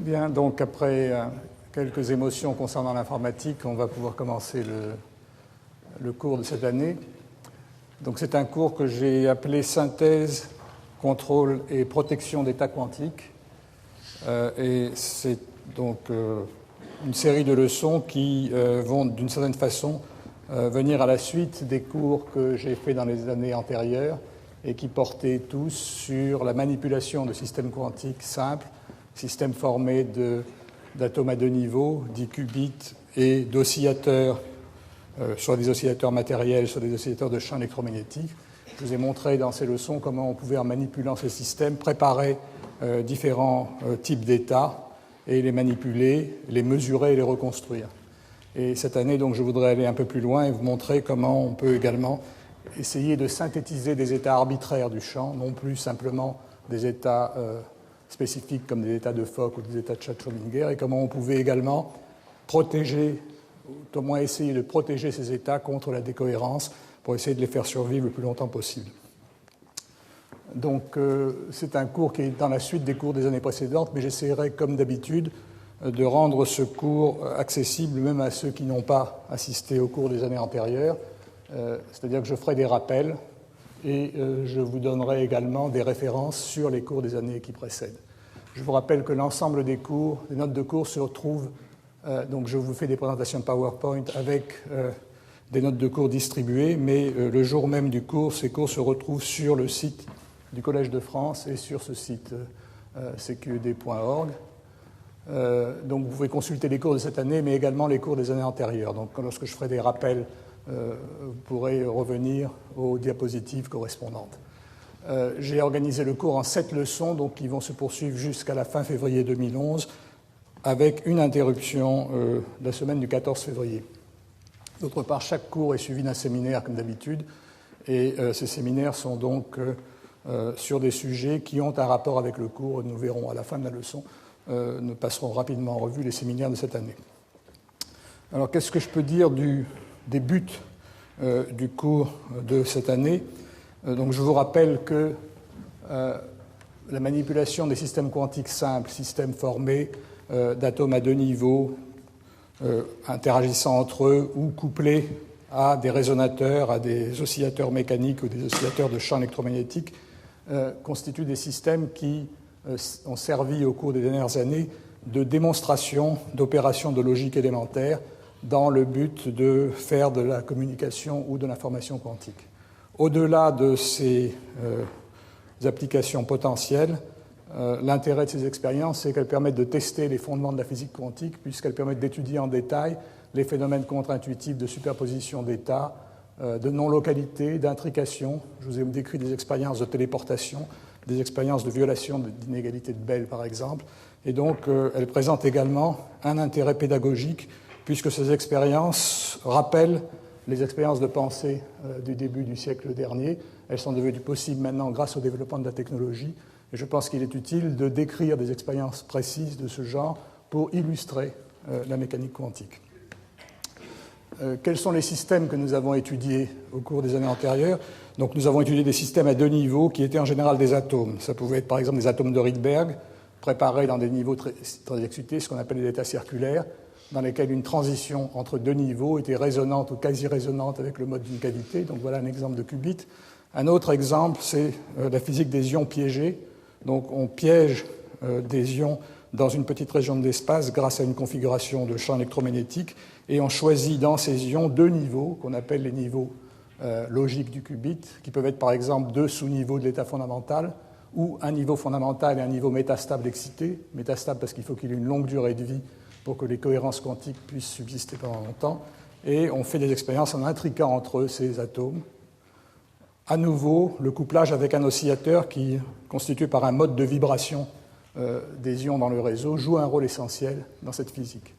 Bien, donc après quelques émotions concernant l'informatique, on va pouvoir commencer le cours de cette année. Donc c'est un cours que j'ai appelé Synthèse, contrôle et protection d'états quantiques. Et c'est donc une série de leçons qui vont d'une certaine façon venir à la suite des cours que j'ai faits dans les années antérieures et qui portaient tous sur la manipulation de systèmes quantiques simples, systèmes formés d'atomes à deux niveaux, dits qubits, et d'oscillateurs, soit des oscillateurs matériels, soit des oscillateurs de champs électromagnétiques. Je vous ai montré dans ces leçons comment on pouvait, en manipulant ces systèmes, préparer différents types d'états et les manipuler, les mesurer et les reconstruire. Et cette année, donc, je voudrais aller un peu plus loin et vous montrer comment on peut également essayer de synthétiser des états arbitraires du champ, non plus simplement des états spécifiques comme des états de Fock ou des états de Schrödinger, et comment on pouvait également protéger, ou au moins essayer de protéger ces états contre la décohérence pour essayer de les faire survivre le plus longtemps possible. Donc c'est un cours qui est dans la suite des cours des années précédentes, mais j'essaierai, comme d'habitude, de rendre ce cours accessible même à ceux qui n'ont pas assisté aux cours des années antérieures, c'est-à-dire que je ferai des rappels et je vous donnerai également des références sur les cours des années qui précèdent. Je vous rappelle que l'ensemble des cours, des notes de cours se retrouvent, donc je vous fais des présentations PowerPoint avec des notes de cours distribuées, mais le jour même du cours, ces cours se retrouvent sur le site du Collège de France et sur ce site cqed.org. Donc vous pouvez consulter les cours de cette année, mais également les cours des années antérieures. Donc lorsque je ferai des rappels, vous pourrez revenir aux diapositives correspondantes. J'ai organisé le cours en 7 leçons, donc qui vont se poursuivre jusqu'à la fin février 2011, avec une interruption la semaine du 14 février. D'autre part, chaque cours est suivi d'un séminaire, comme d'habitude, et ces séminaires sont donc sur des sujets qui ont un rapport avec le cours. Nous verrons à la fin de la leçon. Nous passerons rapidement en revue les séminaires de cette année. Alors, qu'est-ce que je peux dire des buts du cours de cette année? Donc, je vous rappelle que la manipulation des systèmes quantiques simples, systèmes formés d'atomes à deux niveaux, interagissant entre eux ou couplés à des résonateurs, à des oscillateurs mécaniques ou des oscillateurs de champs électromagnétiques, constituent des systèmes qui ont servi au cours des dernières années de démonstration d'opérations de logique élémentaire dans le but de faire de la communication ou de l'information quantique. Au-delà de ces applications potentielles, l'intérêt de ces expériences, c'est qu'elles permettent de tester les fondements de la physique quantique, puisqu'elles permettent d'étudier en détail les phénomènes contre-intuitifs de superposition d'états, de non-localité, d'intrication. Je vous ai décrit des expériences de téléportation, des expériences de violation d'inégalité de Bell, par exemple. Et donc, elles présentent également un intérêt pédagogique, puisque ces expériences rappellent les expériences de pensée du début du siècle dernier. Elles sont devenues possibles maintenant grâce au développement de la technologie. Et je pense qu'il est utile de décrire des expériences précises de ce genre pour illustrer la mécanique quantique. Quels sont les systèmes que nous avons étudiés au cours des années antérieures? Donc, nous avons étudié des systèmes à deux niveaux qui étaient en général des atomes. Ça pouvait être par exemple des atomes de Rydberg, préparés dans des niveaux très excités, ce qu'on appelle des états circulaires, dans lesquels une transition entre deux niveaux était résonante ou quasi-résonante avec le mode d'une cavité. Donc voilà un exemple de qubit. Un autre exemple, c'est la physique des ions piégés. Donc on piège des ions dans une petite région de l'espace grâce à une configuration de champ électromagnétique, et on choisit dans ces ions deux niveaux qu'on appelle les niveaux logiques du qubit, qui peuvent être par exemple deux sous-niveaux de l'état fondamental, ou un niveau fondamental et un niveau métastable excité. Métastable parce qu'il faut qu'il ait une longue durée de vie pour que les cohérences quantiques puissent subsister pendant longtemps. Et on fait des expériences en intriquant entre eux ces atomes. À nouveau, le couplage avec un oscillateur qui, constitué par un mode de vibration des ions dans le réseau, joue un rôle essentiel dans cette physique.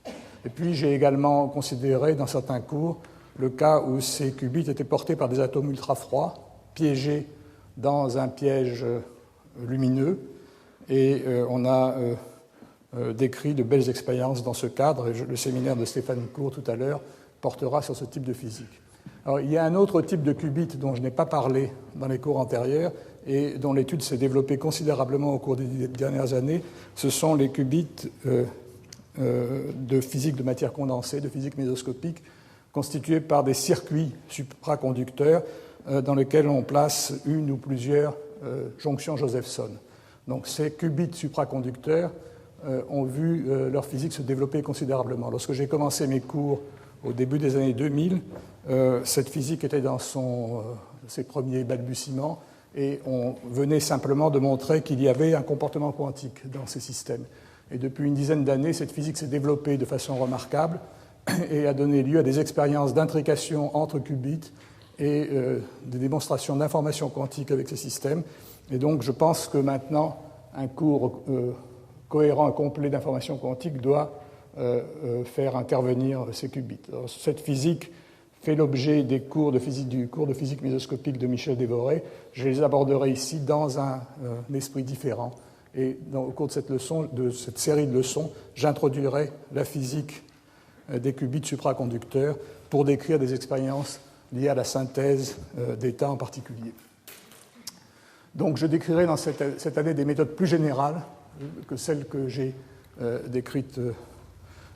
Et puis j'ai également considéré dans certains cours le cas où ces qubits étaient portés par des atomes ultra-froids, piégés dans un piège lumineux, et on a décrit de belles expériences dans ce cadre, et le séminaire de Stéphane Cour tout à l'heure portera sur ce type de physique. Alors, il y a un autre type de qubit dont je n'ai pas parlé dans les cours antérieurs et dont l'étude s'est développée considérablement au cours des dernières années. Ce sont les qubits de physique de matière condensée, de physique mésoscopique, constitués par des circuits supraconducteurs dans lesquels on place une ou plusieurs jonctions Josephson. Donc ces qubits supraconducteurs ont vu leur physique se développer considérablement. Lorsque j'ai commencé mes cours au début des années 2000, cette physique était dans ses premiers balbutiements et on venait simplement de montrer qu'il y avait un comportement quantique dans ces systèmes. Et depuis une dizaine d'années, cette physique s'est développée de façon remarquable et a donné lieu à des expériences d'intrication entre qubits et des démonstrations d'informations quantiques avec ces systèmes. Et donc je pense que maintenant, un cours cohérent et complet d'informations quantiques doit faire intervenir ces qubits. Alors, cette physique fait l'objet du cours de physique mésoscopique de Michel Dévoré. Je les aborderai ici dans un esprit différent. Et au cours de cette série de leçons, j'introduirai la physique des qubits supraconducteurs pour décrire des expériences liées à la synthèse d'états en particulier. Donc je décrirai dans cette année des méthodes plus générales que celles que j'ai décrites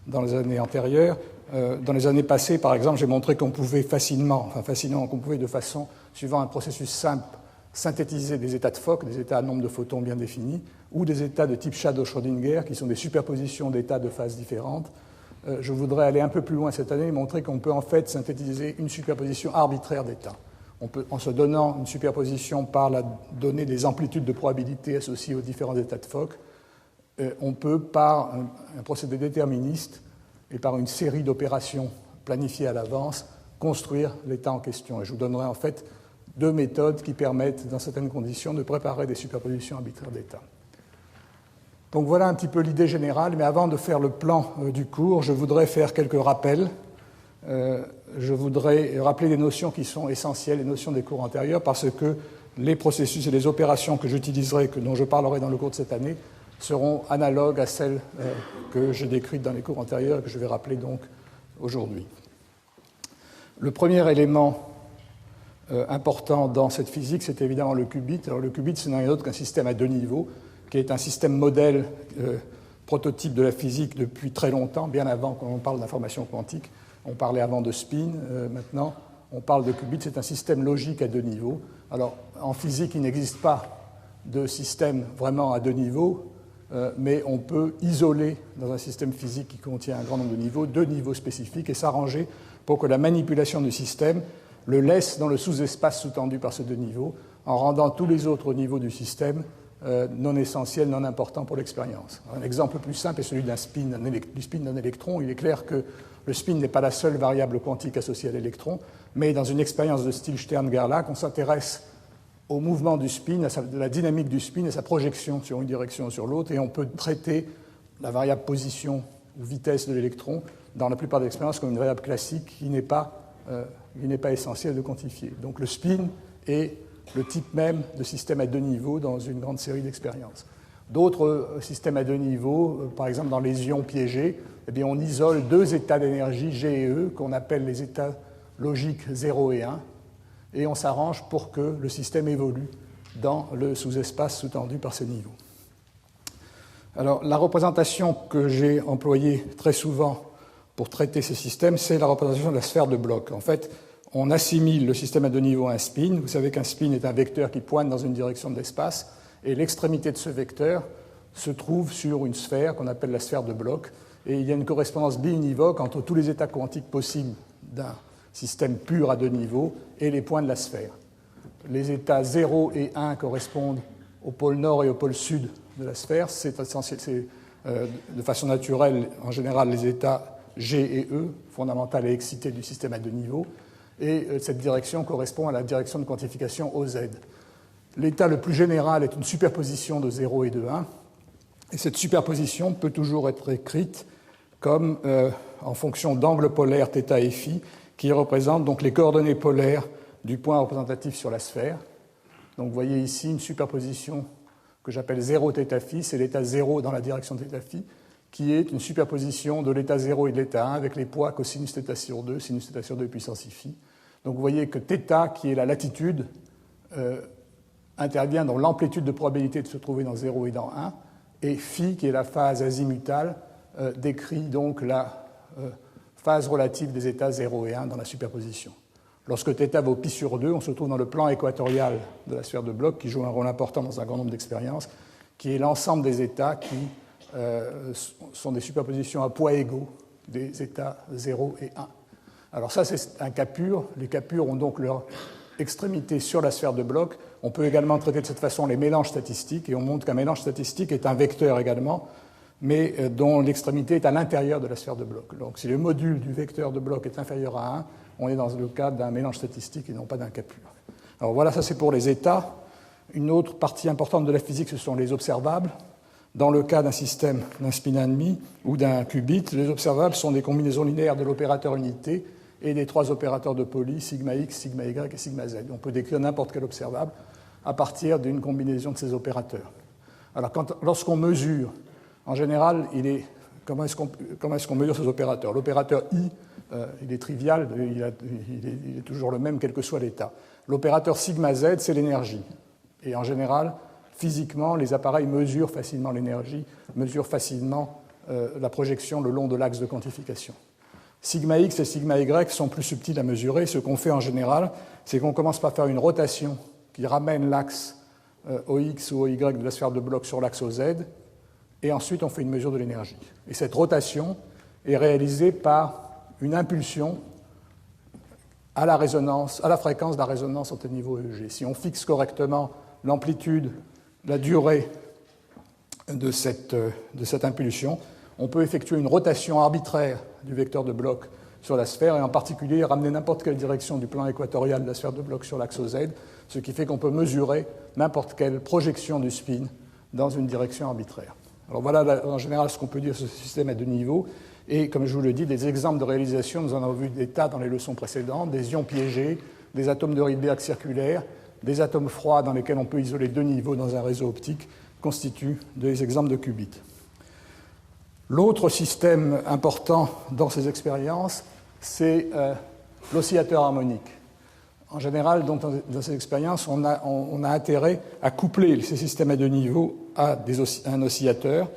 dans les années antérieures. Dans les années passées, par exemple, j'ai montré qu'on pouvait qu'on pouvait de façon, suivant un processus simple, synthétiser des états de Fock, des états à nombre de photons bien définis, ou des états de type Shadow-Schrödinger, qui sont des superpositions d'états de phases différentes. Je voudrais aller un peu plus loin cette année et montrer qu'on peut en fait synthétiser une superposition arbitraire d'états. En se donnant une superposition par la donnée des amplitudes de probabilité associées aux différents états de Fock, on peut, par un procédé déterministe et par une série d'opérations planifiées à l'avance, construire l'état en question. Et je vous donnerai en fait deux méthodes qui permettent, dans certaines conditions, de préparer des superpositions arbitraires d'états. Donc voilà un petit peu l'idée générale, mais avant de faire le plan du cours, je voudrais faire quelques rappels. Je voudrais rappeler des notions qui sont essentielles, les notions des cours antérieurs, parce que les processus et les opérations que j'utiliserai, dont je parlerai dans le cours de cette année, seront analogues à celles que j'ai décrites dans les cours antérieurs et que je vais rappeler donc aujourd'hui. Le premier élément important dans cette physique, c'est évidemment le qubit. Alors le qubit, ce n'est rien d'autre qu'un système à deux niveaux, qui est un système modèle prototype de la physique depuis très longtemps, bien avant qu'on parle d'information quantique. On parlait avant de spin, maintenant on parle de qubit, c'est un système logique à deux niveaux. Alors en physique, il n'existe pas de système vraiment à deux niveaux, mais on peut isoler dans un système physique qui contient un grand nombre de niveaux, deux niveaux spécifiques, et s'arranger pour que la manipulation du système le laisse dans le sous-espace sous-tendu par ces deux niveaux, en rendant tous les autres niveaux du système non essentiels, non importants pour l'expérience. Un exemple plus simple est celui du spin d'un électron. Il est clair que le spin n'est pas la seule variable quantique associée à l'électron, mais dans une expérience de style Stern-Gerlach, on s'intéresse au mouvement du spin, à la dynamique du spin et sa projection sur une direction ou sur l'autre, et on peut traiter la variable position ou vitesse de l'électron dans la plupart des expériences comme une variable classique qui n'est pas essentielle de quantifier. Donc le spin est le type même de système à deux niveaux dans une grande série d'expériences. D'autres systèmes à deux niveaux, par exemple dans les ions piégés, eh bien on isole deux états d'énergie G et E qu'on appelle les états logiques 0 et 1, et on s'arrange pour que le système évolue dans le sous-espace sous-tendu par ces niveaux. Alors la représentation que j'ai employée très souvent pour traiter ces systèmes, c'est la représentation de la sphère de Bloch. En fait, on assimile le système à deux niveaux à un spin. Vous savez qu'un spin est un vecteur qui pointe dans une direction de l'espace, et l'extrémité de ce vecteur se trouve sur une sphère qu'on appelle la sphère de Bloch. Et il y a une correspondance biunivoque entre tous les états quantiques possibles d'un système pur à deux niveaux et les points de la sphère. Les états 0 et 1 correspondent au pôle nord et au pôle sud de la sphère. C'est de façon naturelle, en général, les états G et E, fondamentales et excitées du système à deux niveaux. Et cette direction correspond à la direction de quantification OZ. L'état le plus général est une superposition de 0 et de 1. Et cette superposition peut toujours être écrite comme en fonction d'angles polaires θ et φ, qui représentent donc les coordonnées polaires du point représentatif sur la sphère. Donc vous voyez ici une superposition que j'appelle 0 θ φ, c'est l'état 0 dans la direction de θ φ, qui est une superposition de l'état 0 et de l'état 1 avec les poids cosinus θ sur 2, sinus θ sur 2 puissance φ. Donc vous voyez que θ, qui est la latitude, intervient dans l'amplitude de probabilité de se trouver dans 0 et dans 1, et phi, qui est la phase azimutale, décrit donc la phase relative des états 0 et 1 dans la superposition. Lorsque θ vaut π sur 2, on se trouve dans le plan équatorial de la sphère de Bloch, qui joue un rôle important dans un grand nombre d'expériences, qui est l'ensemble des états qui sont des superpositions à poids égaux des états 0 et 1. Alors ça, c'est un cas pur. Les cas purs ont donc leur extrémité sur la sphère de Bloch. On peut également traiter de cette façon les mélanges statistiques, et on montre qu'un mélange statistique est un vecteur également, mais dont l'extrémité est à l'intérieur de la sphère de Bloch. Donc si le module du vecteur de Bloch est inférieur à 1, on est dans le cas d'un mélange statistique et non pas d'un cas pur. Alors voilà, ça c'est pour les états. Une autre partie importante de la physique, ce sont les observables. Dans le cas d'un système d'un spin 1,5 ou d'un qubit, les observables sont des combinaisons linéaires de l'opérateur unité et des trois opérateurs de Pauli, sigma x, sigma y et sigma z. On peut décrire n'importe quel observable à partir d'une combinaison de ces opérateurs. Alors lorsqu'on mesure, en général, comment est-ce qu'on mesure ces opérateurs? L'opérateur i, il est trivial, il est toujours le même quel que soit l'état. L'opérateur sigma z, c'est l'énergie. Et en général, physiquement, les appareils mesurent facilement l'énergie, mesurent facilement la projection le long de l'axe de quantification. Sigma x et sigma y sont plus subtils à mesurer. Ce qu'on fait en général, c'est qu'on commence par faire une rotation qui ramène l'axe OX ou OY de la sphère de Bloch sur l'axe OZ, et ensuite on fait une mesure de l'énergie. Et cette rotation est réalisée par une impulsion à la fréquence de la résonance au niveau EG. Si on fixe correctement l'amplitude, la durée de cette impulsion, on peut effectuer une rotation arbitraire du vecteur de Bloch sur la sphère, et en particulier ramener n'importe quelle direction du plan équatorial de la sphère de Bloch sur l'axe OZ, ce qui fait qu'on peut mesurer n'importe quelle projection du spin dans une direction arbitraire. Alors voilà en général ce qu'on peut dire sur ce système à deux niveaux, et comme je vous le dis, des exemples de réalisation, nous en avons vu des tas dans les leçons précédentes, des ions piégés, des atomes de Rydberg circulaires, des atomes froids dans lesquels on peut isoler deux niveaux dans un réseau optique, constituent des exemples de qubits. L'autre système important dans ces expériences, c'est l'oscillateur harmonique. En général, donc, dans ces expériences, on a intérêt à coupler ces systèmes à deux niveaux à un oscillateur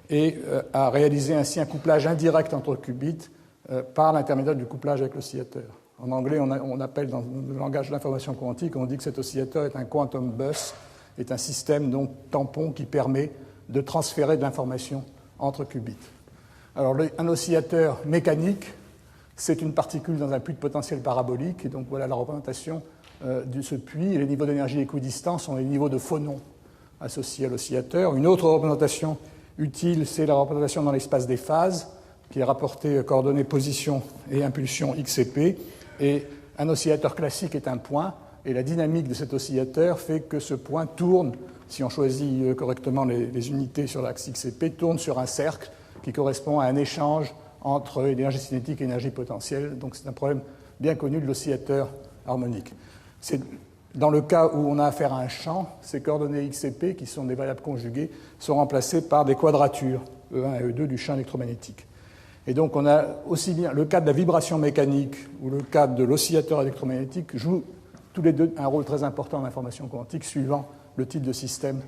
et à réaliser ainsi un couplage indirect entre qubits par l'intermédiaire du couplage avec l'oscillateur. En anglais, on appelle dans le langage de l'information quantique, on dit que cet oscillateur est un quantum bus, est un système donc tampon qui permet de transférer de l'information entre qubits. Alors, un oscillateur mécanique, c'est une particule dans un puits de potentiel parabolique, et donc voilà la représentation de ce puits. Et les niveaux d'énergie équidistants sont les niveaux de phonons associés à l'oscillateur. Une autre représentation utile, c'est la représentation dans l'espace des phases, qui est rapportée coordonnées position et impulsion x et p. Et un oscillateur classique est un point, et la dynamique de cet oscillateur fait que ce point tourne, si on choisit correctement les unités sur l'axe x et p, tourne sur un cercle qui correspond à un échange entre énergie cinétique et énergie potentielle. Donc c'est un problème bien connu de l'oscillateur harmonique. C'est dans le cas où on a affaire à un champ, ces coordonnées x et p, qui sont des variables conjuguées, sont remplacées par des quadratures, E1 et E2, du champ électromagnétique. Et donc on a aussi bien le cas de la vibration mécanique ou le cas de l'oscillateur électromagnétique jouent tous les deux un rôle très important en information quantique, suivant le type de système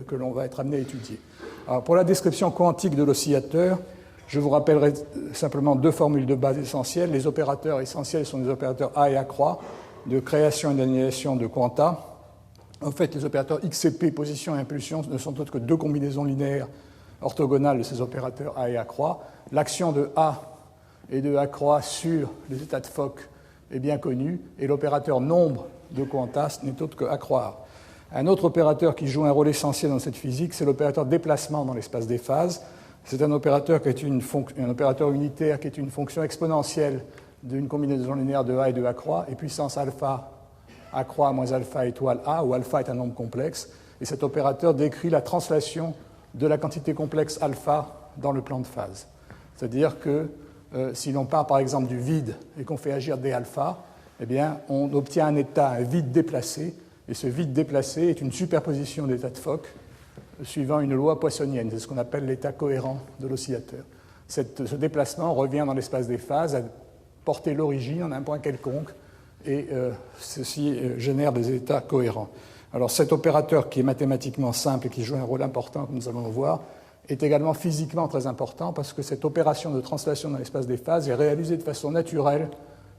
que l'on va être amené à étudier. Alors, pour la description quantique de l'oscillateur, je vous rappellerai simplement deux formules de base essentielles. Les opérateurs essentiels sont des opérateurs A et A croix, de création et d'annihilation de quanta. En fait, les opérateurs x et p, position et impulsion, ne sont autres que deux combinaisons linéaires orthogonales de ces opérateurs A et A croix. L'action de A et de A croix sur les états de Fock est bien connue, et l'opérateur nombre de quanta n'est autre que A croix. Un autre opérateur qui joue un rôle essentiel dans cette physique, c'est l'opérateur déplacement dans l'espace des phases. C'est un opérateur un opérateur unitaire qui est une fonction exponentielle d'une combinaison linéaire de A et de A croix, et puissance alpha A croix moins alpha étoile A, où alpha est un nombre complexe. Et cet opérateur décrit la translation de la quantité complexe alpha dans le plan de phase. C'est-à-dire que si l'on part par exemple du vide et qu'on fait agir d alpha, eh bien, on obtient un état, un vide déplacé, et ce vide déplacé est une superposition d'états de Fock suivant une loi poissonienne. C'est ce qu'on appelle l'état cohérent de l'oscillateur. Ce déplacement revient dans l'espace des phases à porter l'origine en un point quelconque, et ceci génère des états cohérents. Alors cet opérateur qui est mathématiquement simple et qui joue un rôle important, comme nous allons le voir, est également physiquement très important parce que cette opération de translation dans l'espace des phases est réalisée de façon naturelle,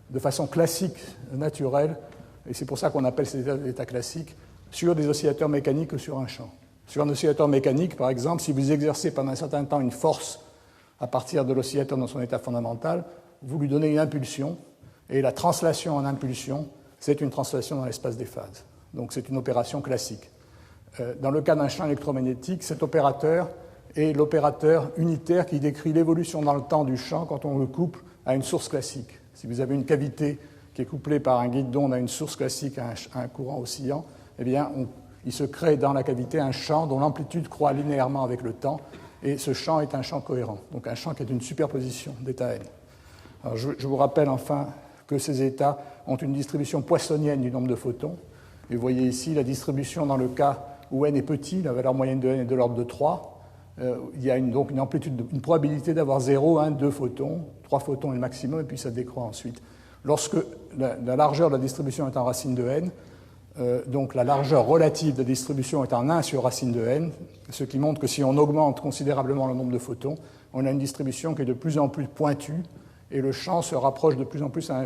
de façon classique, naturelle, et c'est pour ça qu'on appelle ces états classiques, sur des oscillateurs mécaniques ou sur un champ. Sur un oscillateur mécanique, par exemple, si vous exercez pendant un certain temps une force à partir de l'oscillateur dans son état fondamental, vous lui donnez une impulsion, et la translation en impulsion, c'est une translation dans l'espace des phases. Donc c'est une opération classique. Dans le cas d'un champ électromagnétique, cet opérateur est l'opérateur unitaire qui décrit l'évolution dans le temps du champ quand on le couple à une source classique. Si vous avez une cavité qui est couplée par un guide d'onde à une source classique, à un courant oscillant, eh bien, il se crée dans la cavité un champ dont l'amplitude croît linéairement avec le temps, et ce champ est un champ cohérent, donc un champ qui est une superposition d'états n. Alors, je vous rappelle enfin que ces états ont une distribution poissonienne du nombre de photons, et vous voyez ici la distribution dans le cas où n est petit, la valeur moyenne de n est de l'ordre de 3, il y a donc une amplitude, une probabilité d'avoir 0, 1, 2 photons, 3 photons est le maximum, et puis ça décroît ensuite. Lorsque la largeur de la distribution est en racine de n, donc la largeur relative de la distribution est en 1 sur racine de n, ce qui montre que si on augmente considérablement le nombre de photons, on a une distribution qui est de plus en plus pointue, et le champ se rapproche de plus en plus à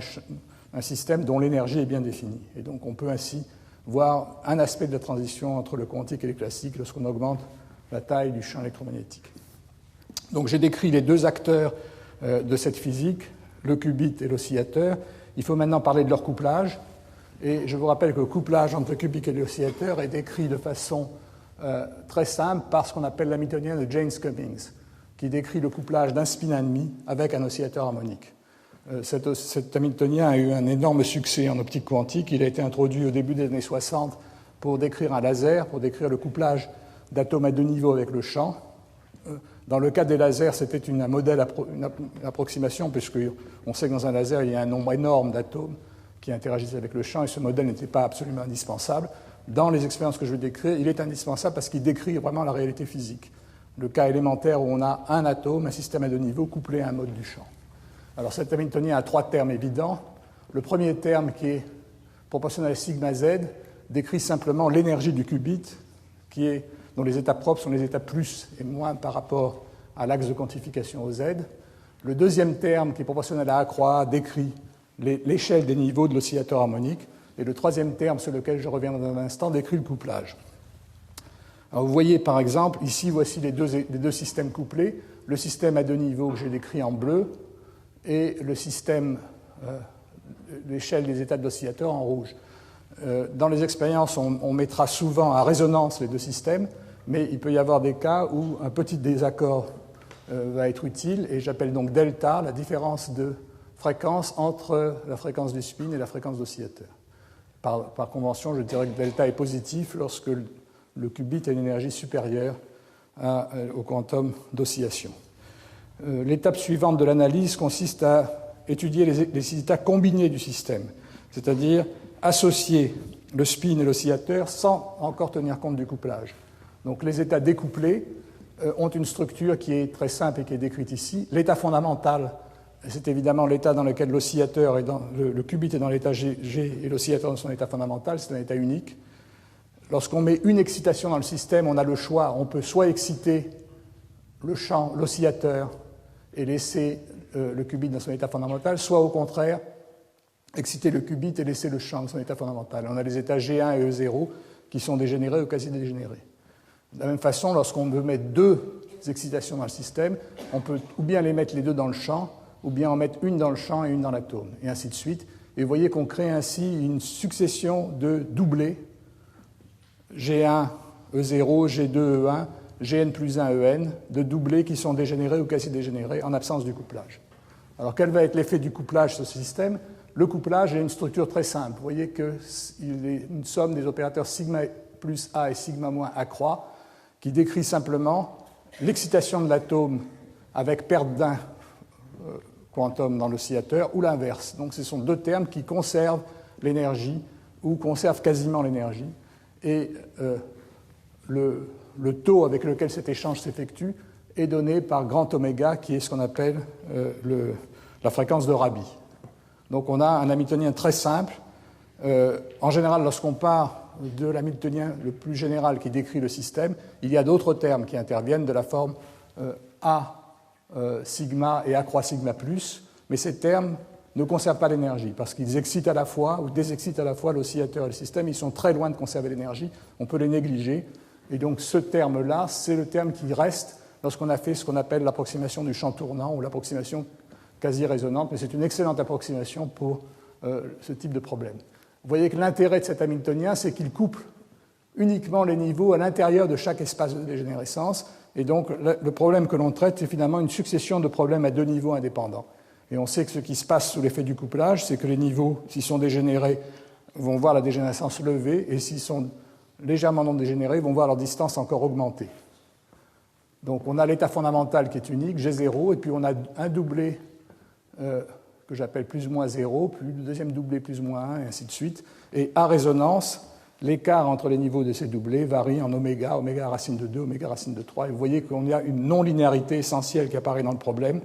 un système dont l'énergie est bien définie. Et donc on peut ainsi voir un aspect de la transition entre le quantique et le classique lorsqu'on augmente la taille du champ électromagnétique. Donc j'ai décrit les deux acteurs de cette physique, le qubit et l'oscillateur. Il faut maintenant parler de leur couplage. Et je vous rappelle que le couplage entre le qubit et l'oscillateur est décrit de façon très simple par ce qu'on appelle l'hamiltonien de Jaynes-Cummings, qui décrit le couplage d'un spin et demi avec un oscillateur harmonique. Cet hamiltonien a eu un énorme succès en optique quantique. Il a été introduit au début des années 60 pour décrire un laser, pour décrire le couplage d'atomes à deux niveaux avec le champ. Dans le cas des lasers, c'était un modèle, une approximation, puisqu'on sait que dans un laser, il y a un nombre énorme d'atomes qui interagissent avec le champ, et ce modèle n'était pas absolument indispensable. Dans les expériences que je vais décrire, il est indispensable parce qu'il décrit vraiment la réalité physique. Le cas élémentaire où on a un atome, un système à deux niveaux, couplé à un mode du champ. Alors cet hamiltonien a trois termes évidents. Le premier terme, qui est proportionnel à sigma z, décrit simplement l'énergie du qubit, dont les états propres sont les états plus et moins par rapport à l'axe de quantification au z. Le deuxième terme, qui est proportionnel à A croix A, décrit l'échelle des niveaux de l'oscillateur harmonique. Et le troisième terme, sur lequel je reviens dans un instant, décrit le couplage. Alors vous voyez par exemple, ici voici les deux systèmes couplés, le système à deux niveaux que j'ai décrit en bleu et le système, l'échelle des états de l'oscillateur en rouge. Dans les expériences, on mettra souvent à résonance les deux systèmes, mais il peut y avoir des cas où un petit désaccord va être utile, et j'appelle donc delta la différence de fréquence entre la fréquence du spin et la fréquence d'oscillateur. Par convention, je dirais que delta est positif lorsque le qubit a une énergie supérieure au quantum d'oscillation. L'étape suivante de l'analyse consiste à étudier les états combinés du système, c'est-à-dire associer le spin et l'oscillateur sans encore tenir compte du couplage. Donc les états découplés ont une structure qui est très simple et qui est décrite ici. L'état fondamental, c'est évidemment l'état dans lequel l'oscillateur est le qubit est dans l'état G et l'oscillateur dans son état fondamental, c'est un état unique. Lorsqu'on met une excitation dans le système, on a le choix, on peut soit exciter le champ, l'oscillateur, et laisser le qubit dans son état fondamental, soit au contraire, exciter le qubit et laisser le champ dans son état fondamental. On a les états G1 et E0 qui sont dégénérés ou quasi dégénérés. De la même façon, lorsqu'on veut mettre deux excitations dans le système, on peut ou bien les mettre les deux dans le champ, ou bien en mettre une dans le champ et une dans l'atome, et ainsi de suite. Et vous voyez qu'on crée ainsi une succession de doublés, G1, E0, G2, E1, Gn plus 1, En, de doublés qui sont dégénérés ou quasi dégénérés en absence du couplage. Alors quel va être l'effet du couplage sur ce système ? Le couplage est une structure très simple. Vous voyez qu'il est une somme des opérateurs sigma plus A et sigma moins A croix qui décrit simplement l'excitation de l'atome avec perte d'un quantum dans l'oscillateur ou l'inverse. Donc ce sont deux termes qui conservent l'énergie ou conservent quasiment l'énergie. Et le taux avec lequel cet échange s'effectue est donné par grand oméga, qui est ce qu'on appelle la fréquence de Rabi. Donc on a un hamiltonien très simple En général, lorsqu'on part de l'hamiltonien le plus général qui décrit le système, il y a d'autres termes qui interviennent de la forme A sigma et A croix sigma plus, mais ces termes ne conservent pas l'énergie parce qu'ils excitent à la fois ou désexcitent à la fois l'oscillateur et le système. Ils sont très loin de conserver l'énergie, on peut les négliger. Et donc ce terme-là, c'est le terme qui reste lorsqu'on a fait ce qu'on appelle l'approximation du champ tournant ou l'approximation quasi-résonante, mais c'est une excellente approximation pour ce type de problème. Vous voyez que l'intérêt de cet hamiltonien, c'est qu'il couple uniquement les niveaux à l'intérieur de chaque espace de dégénérescence, et donc le problème que l'on traite, c'est finalement une succession de problèmes à deux niveaux indépendants. Et on sait que ce qui se passe sous l'effet du couplage, c'est que les niveaux, s'ils sont dégénérés, vont voir la dégénérescence levée, et s'ils sont légèrement non dégénérés, vont voir leur distance encore augmenter. Donc on a l'état fondamental qui est unique, G0, et puis on a un doublé que j'appelle plus ou moins 0, puis le deuxième doublé plus ou moins 1, et ainsi de suite. Et à résonance, l'écart entre les niveaux de ces doublés varie en oméga, oméga racine de 2, oméga racine de 3. Et vous voyez qu'on a une non-linéarité essentielle qui apparaît dans le problème,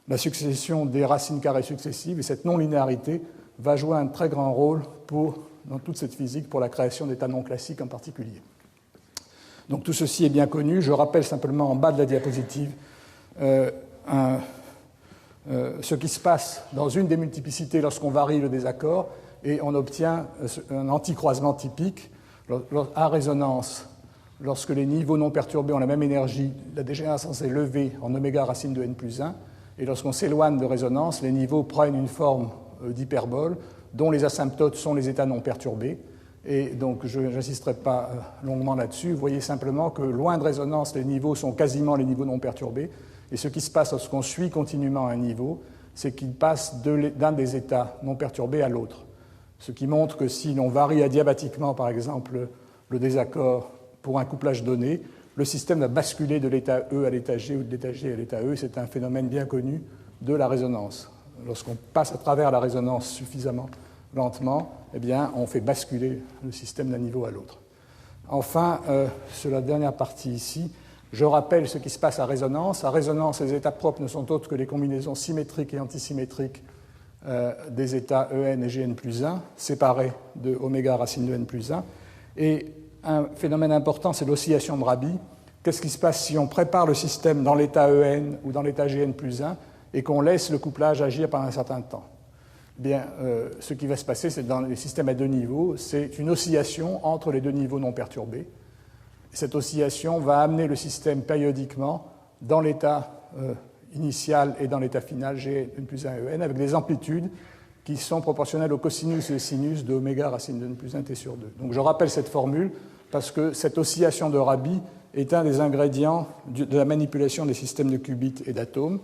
la succession des racines carrées successives, et cette non-linéarité va jouer un très grand rôle dans toute cette physique pour la création d'états non classiques en particulier. Donc tout ceci est bien connu. Je rappelle simplement en bas de la diapositive ce qui se passe dans une des multiplicités lorsqu'on varie le désaccord et on obtient un anticroisement typique. À résonance, lorsque les niveaux non perturbés ont la même énergie, la dégénérescence est levée en oméga racine de n plus 1, et lorsqu'on s'éloigne de résonance, les niveaux prennent une forme d'hyperbole dont les asymptotes sont les états non perturbés. Et donc je n'insisterai pas longuement là-dessus. Vous voyez simplement que loin de résonance, les niveaux sont quasiment les niveaux non perturbés. Et ce qui se passe lorsqu'on suit continuellement un niveau, c'est qu'il passe d'un des états non perturbés à l'autre. Ce qui montre que si l'on varie adiabatiquement, par exemple, le désaccord pour un couplage donné, le système va basculer de l'état E à l'état G ou de l'état G à l'état E. C'est un phénomène bien connu de la résonance. Lorsqu'on passe à travers la résonance suffisamment lentement, eh bien, on fait basculer le système d'un niveau à l'autre. Enfin, sur la dernière partie ici, je rappelle ce qui se passe à résonance. À résonance, les états propres ne sont autres que les combinaisons symétriques et antisymétriques des états En et Gn plus 1, séparés de oméga racine de n plus 1. Et un phénomène important, c'est l'oscillation de Rabi. Qu'est-ce qui se passe si on prépare le système dans l'état En ou dans l'état Gn plus 1 et qu'on laisse le couplage agir pendant un certain temps? Bien, ce qui va se passer, c'est dans les systèmes à deux niveaux, c'est une oscillation entre les deux niveaux non perturbés. Cette oscillation va amener le système périodiquement dans l'état initial et dans l'état final Gn plus 1 En avec des amplitudes qui sont proportionnelles au cosinus et sinus de oméga racine de n plus 1 t sur 2. Donc je rappelle cette formule parce que cette oscillation de Rabi est un des ingrédients de la manipulation des systèmes de qubits et d'atomes.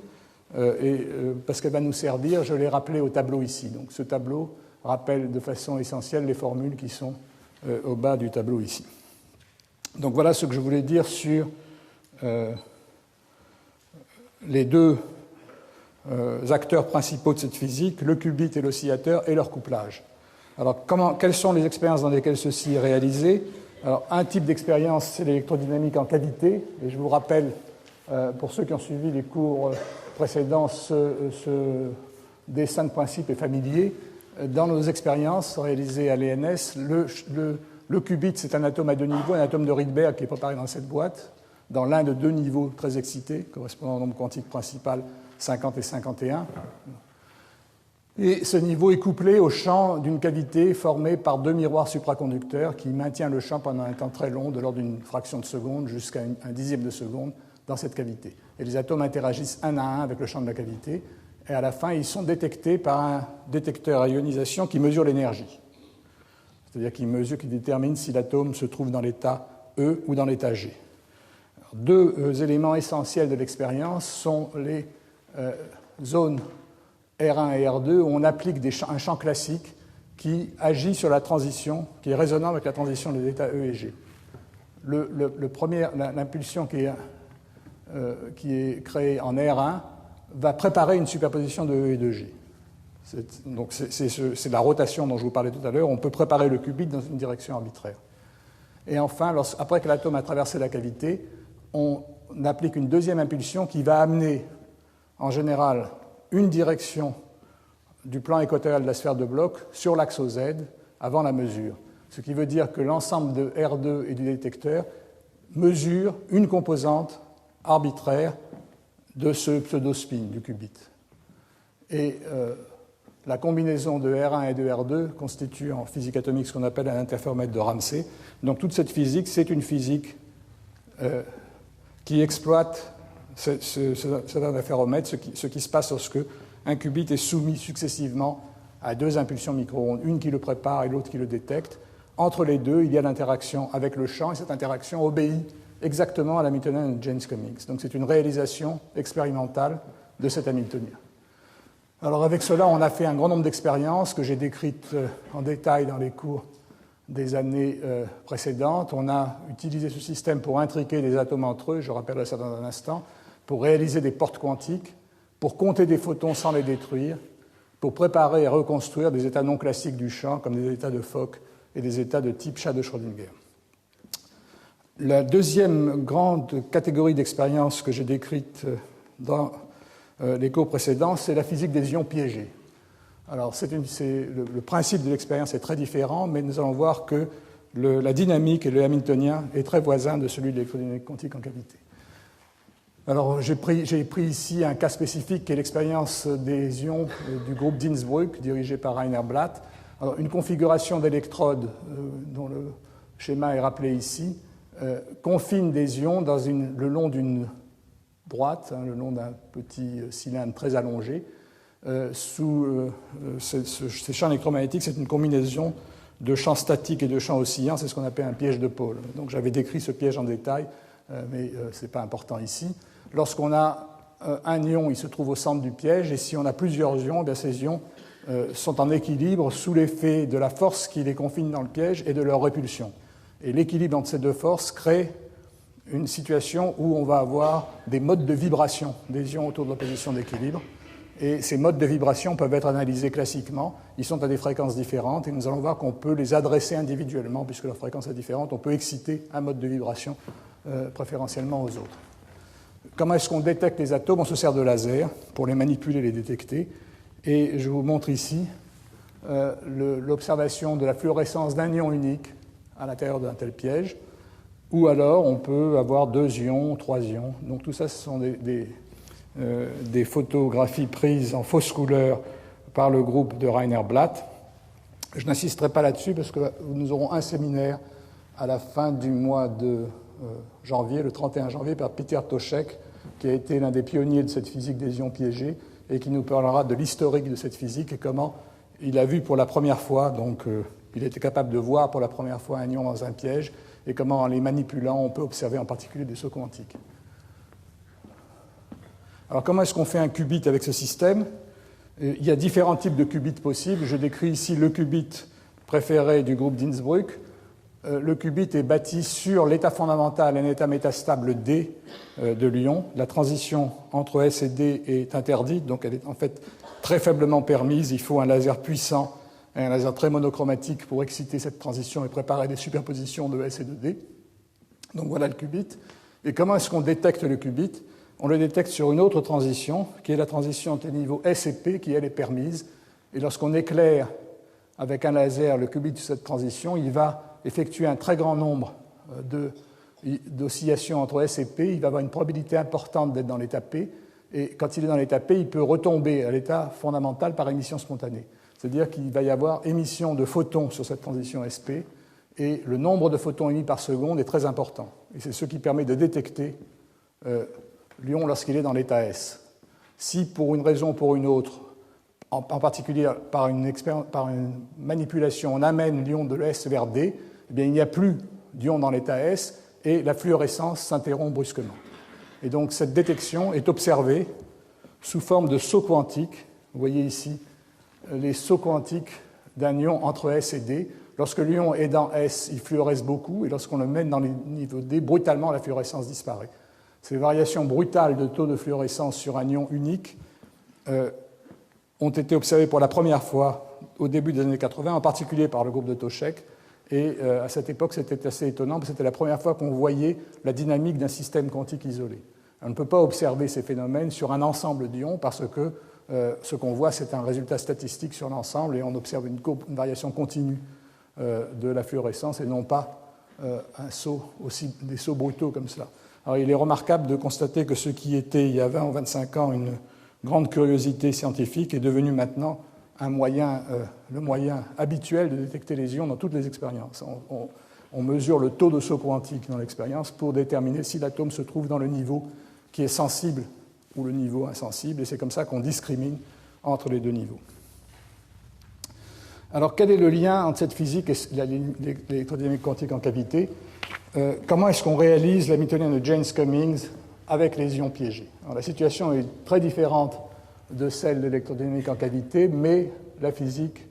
Parce qu'elle va nous servir, je l'ai rappelé au tableau ici. Donc ce tableau rappelle de façon essentielle les formules qui sont au bas du tableau ici. Donc voilà ce que je voulais dire sur les deux acteurs principaux de cette physique, le qubit et l'oscillateur, et leur couplage. Alors quelles sont les expériences dans lesquelles ceci est réalisé? Alors un type d'expérience, c'est l'électrodynamique en cavité, et je vous rappelle, pour ceux qui ont suivi les cours précédents, ce dessin de principe est familier. Dans nos expériences réalisées à l'ENS, le qubit, c'est un atome à deux niveaux, un atome de Rydberg qui est préparé dans cette boîte, dans l'un de deux niveaux très excités, correspondant au nombre quantique principal 50 et 51. Et ce niveau est couplé au champ d'une cavité formée par deux miroirs supraconducteurs qui maintient le champ pendant un temps très long, de l'ordre d'une fraction de seconde jusqu'à un dixième de seconde dans cette cavité. Et les atomes interagissent un à un avec le champ de la cavité, et à la fin, ils sont détectés par un détecteur à ionisation qui mesure l'énergie. C'est-à-dire qui détermine si l'atome se trouve dans l'état E ou dans l'état G. Alors, deux éléments essentiels de l'expérience sont les zones R1 et R2 où on applique un champ classique qui agit sur la transition, qui est résonant avec la transition des états E et G. L'impulsion qui est créée en R1 va préparer une superposition de E et de G. Donc c'est la rotation dont je vous parlais tout à l'heure. On peut préparer le qubit dans une direction arbitraire. Et enfin, après que l'atome a traversé la cavité, on applique une deuxième impulsion qui va amener, en général, une direction du plan équatorial de la sphère de Bloch sur l'axe OZ avant la mesure. Ce qui veut dire que l'ensemble de R2 et du détecteur mesure une composante arbitraire de ce pseudo-spin du qubit. Et la combinaison de R1 et de R2 constitue en physique atomique ce qu'on appelle un interféromètre de Ramsey. Donc toute cette physique, c'est une physique qui exploite cet interféromètre, ce qui se passe lorsque un qubit est soumis successivement à deux impulsions micro-ondes, une qui le prépare et l'autre qui le détecte. Entre les deux, il y a l'interaction avec le champ, et cette interaction obéit exactement à l'Hamiltonien de James Cummings. Donc c'est une réalisation expérimentale de cet Hamiltonien. Alors avec cela, on a fait un grand nombre d'expériences que j'ai décrites en détail dans les cours des années précédentes. On a utilisé ce système pour intriquer des atomes entre eux, je rappellerai ça dans un instant, pour réaliser des portes quantiques, pour compter des photons sans les détruire, pour préparer et reconstruire des états non classiques du champ, comme des états de Fock et des états de type chat de Schrödinger. La deuxième grande catégorie d'expériences que j'ai décrite dans les cours précédents, c'est la physique des ions piégés. Alors, le principe de l'expérience est très différent, mais nous allons voir que la dynamique et le hamiltonien est très voisin de celui de l'électrodynamique quantique en cavité. Alors, j'ai pris ici un cas spécifique qui est l'expérience des ions du groupe d'Innsbruck, dirigé par Rainer Blatt. Alors, une configuration d'électrodes dont le schéma est rappelé ici confine des ions le long d'une droite, le long d'un petit cylindre très allongé. Ces champs électromagnétiques, c'est une combinaison de champs statiques et de champs oscillants, c'est ce qu'on appelle un piège de pôle. Donc j'avais décrit ce piège en détail, mais ce n'est pas important ici. Lorsqu'on a un ion, il se trouve au centre du piège, et si on a plusieurs ions, bien ces ions sont en équilibre sous l'effet de la force qui les confine dans le piège et de leur répulsion. Et l'équilibre entre ces deux forces crée une situation où on va avoir des modes de vibration des ions autour de la position d'équilibre. Et ces modes de vibration peuvent être analysés classiquement. Ils sont à des fréquences différentes et nous allons voir qu'on peut les adresser individuellement puisque leur fréquence est différente. On peut exciter un mode de vibration préférentiellement aux autres. Comment est-ce qu'on détecte les atomes? On se sert de lasers pour les manipuler et les détecter. Et je vous montre ici l'observation de la fluorescence d'un ion unique à l'intérieur d'un tel piège. Ou alors on peut avoir 2 ions, 3 ions. Donc tout ça, ce sont des photographies prises en fausse couleur par le groupe de Rainer Blatt. Je n'insisterai pas là-dessus parce que nous aurons un séminaire à la fin du mois de janvier, le 31 janvier, par Peter Toshek, qui a été l'un des pionniers de cette physique des ions piégés et qui nous parlera de l'historique de cette physique et comment il a vu pour la première fois, donc il était capable de voir pour la première fois un ion dans un piège et comment en les manipulant, on peut observer en particulier des sauts quantiques. Alors comment est-ce qu'on fait un qubit avec ce système? Il y a différents types de qubits possibles. Je décris ici le qubit préféré du groupe d'Innsbruck. Le qubit est bâti sur l'état fondamental et un état métastable D de l'ion. La transition entre S et D est interdite, donc elle est en fait très faiblement permise. Il faut un laser puissant et un laser très monochromatique pour exciter cette transition et préparer des superpositions de S et de D. Donc voilà le qubit. Et comment est-ce qu'on détecte le qubit? On le détecte sur une autre transition, qui est la transition entre les niveaux S et P, qui elle est permise. Et lorsqu'on éclaire avec un laser le qubit de cette transition, il va effectuer un très grand nombre d'oscillations entre S et P. Il va avoir une probabilité importante d'être dans l'état P. Et quand il est dans l'état P, il peut retomber à l'état fondamental par émission spontanée. C'est-à-dire qu'il va y avoir émission de photons sur cette transition SP, et le nombre de photons émis par seconde est très important. Et c'est ce qui permet de détecter l'ion lorsqu'il est dans l'état S. Si pour une raison ou pour une autre, en particulier par une manipulation, on amène l'ion de l'S vers D, eh bien, il n'y a plus d'ion dans l'état S et la fluorescence s'interrompt brusquement. Et donc cette détection est observée sous forme de sauts quantiques. Vous voyez ici les sauts quantiques d'un ion entre S et D. Lorsque l'ion est dans S, il fluoresce beaucoup, et lorsqu'on le mène dans les niveaux D, brutalement la fluorescence disparaît. Ces variations brutales de taux de fluorescence sur un ion unique ont été observées pour la première fois au début des années 80, en particulier par le groupe de Toshek. Et à cette époque, c'était assez étonnant, parce que c'était la première fois qu'on voyait la dynamique d'un système quantique isolé. On ne peut pas observer ces phénomènes sur un ensemble d'ions, parce que ce qu'on voit, c'est un résultat statistique sur l'ensemble, et on observe une variation continue de la fluorescence et non pas des sauts brutaux comme cela. Alors, il est remarquable de constater que ce qui était il y a 20 ou 25 ans une grande curiosité scientifique est devenu maintenant le moyen habituel de détecter les ions dans toutes les expériences. On mesure le taux de saut quantique dans l'expérience pour déterminer si l'atome se trouve dans le niveau qui est sensible ou le niveau insensible, et c'est comme ça qu'on discrimine entre les deux niveaux. Alors, quel est le lien entre cette physique et l'électrodynamique quantique en cavité? Comment est-ce qu'on réalise l'hamiltonien de James Cummings avec les ions piégés? Alors, la situation est très différente de celle de l'électrodynamique en cavité, mais la physique,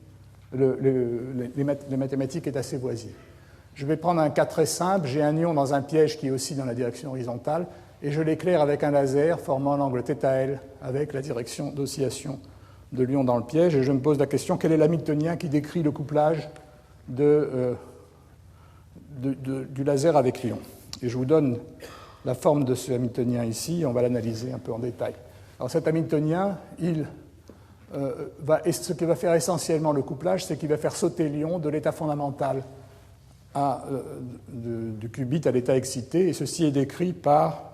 les mathématiques est assez voisine. Je vais prendre un cas très simple. J'ai un ion dans un piège qui est aussi dans la direction horizontale, et je l'éclaire avec un laser formant l'angle θL avec la direction d'oscillation de l'ion dans le piège, et je me pose la question, quel est l'hamiltonien qui décrit le couplage du laser avec l'ion? Et je vous donne la forme de ce hamiltonien ici, on va l'analyser un peu en détail. Alors cet hamiltonien, ce qui va faire essentiellement le couplage, c'est qu'il va faire sauter l'ion de l'état fondamental du qubit à l'état excité, et ceci est décrit par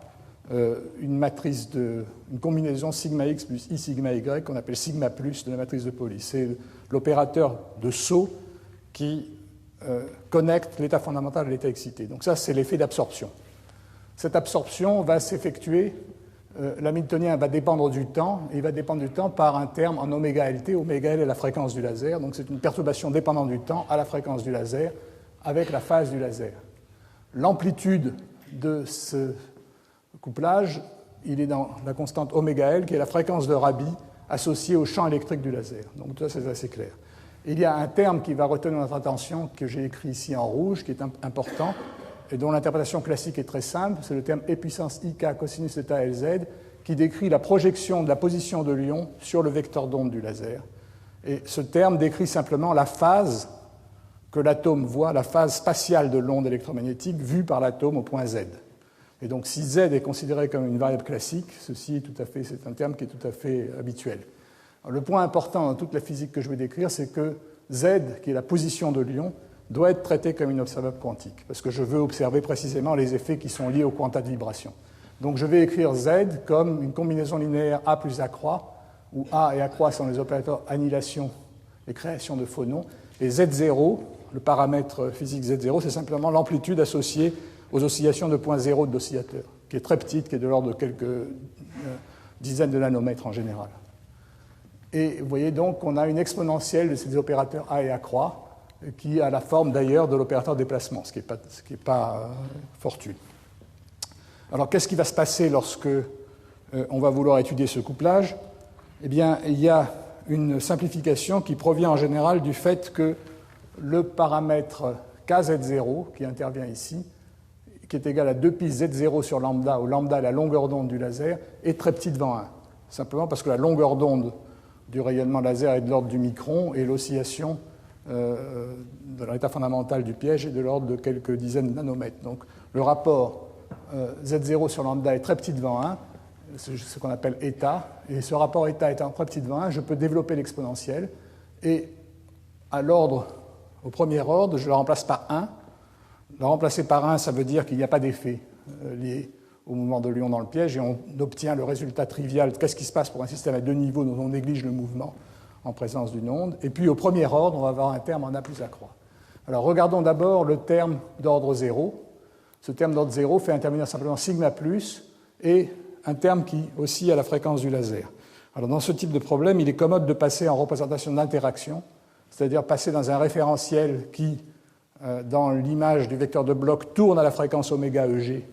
une combinaison sigma x plus i sigma y qu'on appelle sigma plus de la matrice de Pauli. C'est l'opérateur de saut qui connecte l'état fondamental à l'état excité. Donc ça, c'est l'effet d'absorption. Cette absorption va s'effectuer, l'hamiltonien va dépendre du temps, et il va dépendre du temps par un terme en oméga LT. Oméga L est la fréquence du laser, donc c'est une perturbation dépendante du temps à la fréquence du laser avec la phase du laser. L'amplitude de ce couplage, il est dans la constante oméga L, qui est la fréquence de Rabi associée au champ électrique du laser. Donc ça, c'est assez clair. Et il y a un terme qui va retenir notre attention, que j'ai écrit ici en rouge, qui est important, et dont l'interprétation classique est très simple. C'est le terme E puissance IK cosinus θ LZ, qui décrit la projection de la position de l'ion sur le vecteur d'onde du laser. Et ce terme décrit simplement la phase que l'atome voit, la phase spatiale de l'onde électromagnétique vue par l'atome au point Z. Et donc, si Z est considéré comme une variable classique, c'est un terme qui est tout à fait habituel. Alors, le point important dans toute la physique que je vais décrire, c'est que Z, qui est la position de l'ion, doit être traité comme une observable quantique, parce que je veux observer précisément les effets qui sont liés au quanta de vibration. Donc, je vais écrire Z comme une combinaison linéaire A plus A croix, où A et A croix sont les opérateurs annihilation et création de phonons, et Z0, le paramètre physique Z0, c'est simplement l'amplitude associée aux oscillations de point zéro de l'oscillateur, qui est très petite, qui est de l'ordre de quelques dizaines de nanomètres en général. Et vous voyez donc qu'on a une exponentielle de ces opérateurs A et A croix, qui a la forme d'ailleurs de l'opérateur déplacement, ce qui n'est pas fortuit. Alors qu'est-ce qui va se passer lorsque on va vouloir étudier ce couplage? Eh bien, il y a une simplification qui provient en général du fait que le paramètre KZ0, qui intervient ici, qui est égal à 2 pi Z0 sur lambda, où lambda est la longueur d'onde du laser, est très petit devant 1. Simplement parce que la longueur d'onde du rayonnement laser est de l'ordre du micron, et l'oscillation de l'état fondamental du piège est de l'ordre de quelques dizaines de nanomètres. Donc le rapport Z0 sur lambda est très petit devant 1, c'est ce qu'on appelle état, et ce rapport état étant très petit devant 1, je peux développer l'exponentielle, et au premier ordre, je le remplace par 1. Le remplacer par 1, ça veut dire qu'il n'y a pas d'effet lié au mouvement de l'ion dans le piège, et on obtient le résultat trivial de qu'est-ce qui se passe pour un système à deux niveaux dont on néglige le mouvement en présence d'une onde. Et puis au premier ordre, on va avoir un terme en A plus A croix. Alors regardons d'abord le terme d'ordre 0. Ce terme d'ordre 0 fait intervenir simplement sigma plus et un terme qui oscille à la fréquence du laser. Alors dans ce type de problème, il est commode de passer en représentation d'interaction, c'est-à-dire passer dans un référentiel qui, dans l'image du vecteur de bloc, tourne à la fréquence oméga EG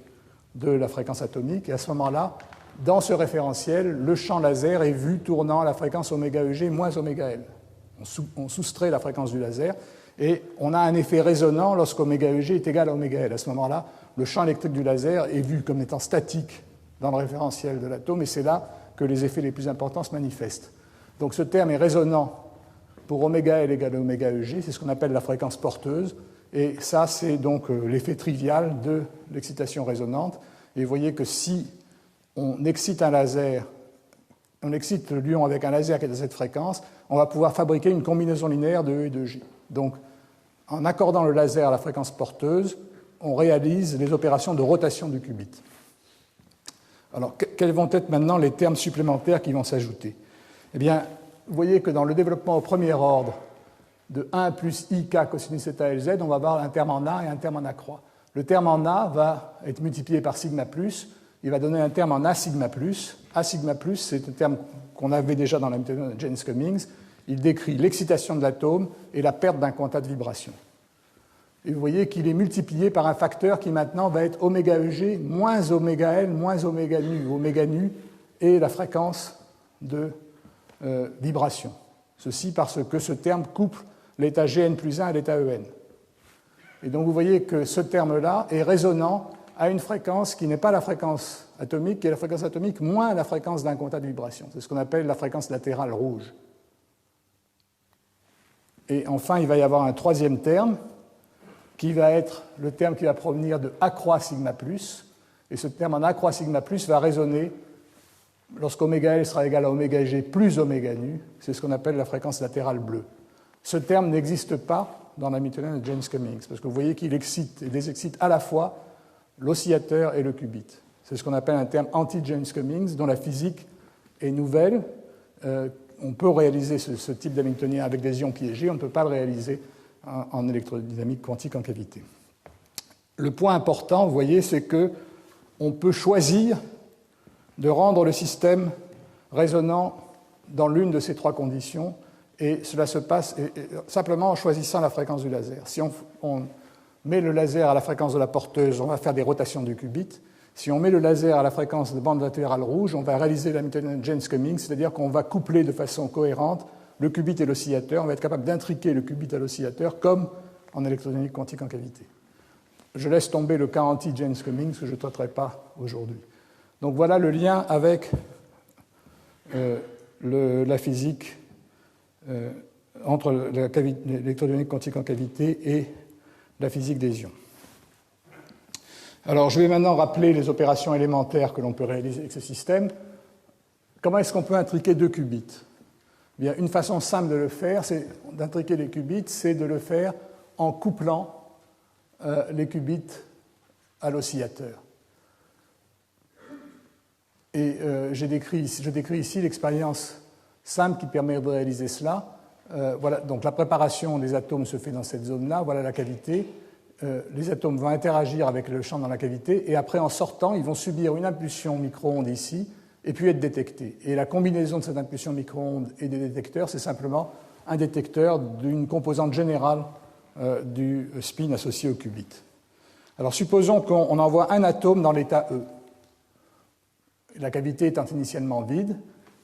de la fréquence atomique. Et à ce moment-là, dans ce référentiel, le champ laser est vu tournant à la fréquence oméga EG moins oméga L. On soustrait la fréquence du laser et on a un effet résonant lorsqu'oméga EG est égal à oméga L. À ce moment-là, le champ électrique du laser est vu comme étant statique dans le référentiel de l'atome, et c'est là que les effets les plus importants se manifestent. Donc ce terme est résonant pour oméga L égale à oméga EG, c'est ce qu'on appelle la fréquence porteuse, et ça c'est donc l'effet trivial de l'excitation résonante. Et vous voyez que si on excite un laser, on excite l'ion avec un laser qui est à cette fréquence, on va pouvoir fabriquer une combinaison linéaire de E et de J. Donc en accordant le laser à la fréquence porteuse, on réalise les opérations de rotation du qubit. Alors, quels vont être maintenant les termes supplémentaires qui vont s'ajouter? Eh bien, vous voyez que dans le développement au premier ordre de 1 plus ik cosinus θ Lz, on va avoir un terme en A et un terme en A croix. Le terme en A va être multiplié par sigma plus, il va donner un terme en A sigma plus. A sigma plus, c'est un terme qu'on avait déjà dans la méthode de Jaynes-Cummings. Il décrit l'excitation de l'atome et la perte d'un quanta de vibration. Et vous voyez qu'il est multiplié par un facteur qui maintenant va être oméga EG moins oméga L moins oméga nu. Oméga nu est la fréquence de vibration. Ceci parce que ce terme couple l'état Gn plus 1 à l'état En. Et donc vous voyez que ce terme-là est résonant à une fréquence qui n'est pas la fréquence atomique, qui est la fréquence atomique moins la fréquence d'un quanta de vibration. C'est ce qu'on appelle la fréquence latérale rouge. Et enfin, il va y avoir un troisième terme qui va être le terme qui va provenir de A croix sigma plus. Et ce terme en A croix sigma plus va résonner lorsqu'oméga L sera égal à oméga G plus oméga nu. C'est ce qu'on appelle la fréquence latérale bleue. Ce terme n'existe pas dans la Hamiltonienne de Jaynes-Cummings, parce que vous voyez qu'il excite et désexcite à la fois l'oscillateur et le qubit. C'est ce qu'on appelle un terme anti-Jaynes-Cummings, dont la physique est nouvelle. On peut réaliser ce type d'hamiltonien avec des ions piégés, on ne peut pas le réaliser en électrodynamique quantique en cavité. Le point important, vous voyez, c'est qu'on peut choisir de rendre le système résonant dans l'une de ces trois conditions, et cela se passe simplement en choisissant la fréquence du laser. Si on met le laser à la fréquence de la porteuse, on va faire des rotations du qubit. Si on met le laser à la fréquence de bande latérale rouge, on va réaliser la méthode de Jaynes-Cummings, c'est-à-dire qu'on va coupler de façon cohérente le qubit et l'oscillateur. On va être capable d'intriquer le qubit à l'oscillateur comme en électrodynamique quantique en cavité. Je laisse tomber le cas anti-Jaynes-Cummings que je ne traiterai pas aujourd'hui. Donc voilà le lien avec la physique entre l'électrodynamique quantique en cavité et la physique des ions. Alors, je vais maintenant rappeler les opérations élémentaires que l'on peut réaliser avec ce système. Comment est-ce qu'on peut intriquer deux qubits? Eh bien, une façon simple de le faire, d'intriquer les qubits, c'est de le faire en couplant les qubits à l'oscillateur. Et je décris ici l'expérience simple qui permet de réaliser cela. Voilà, donc la préparation des atomes se fait dans cette zone-là. Voilà la cavité. Les atomes vont interagir avec le champ dans la cavité et après, en sortant, ils vont subir une impulsion micro-ondes ici et puis être détectés. Et la combinaison de cette impulsion micro-ondes et des détecteurs, c'est simplement un détecteur d'une composante générale du spin associé au qubit. Alors, supposons qu'on envoie un atome dans l'état E. La cavité étant initialement vide,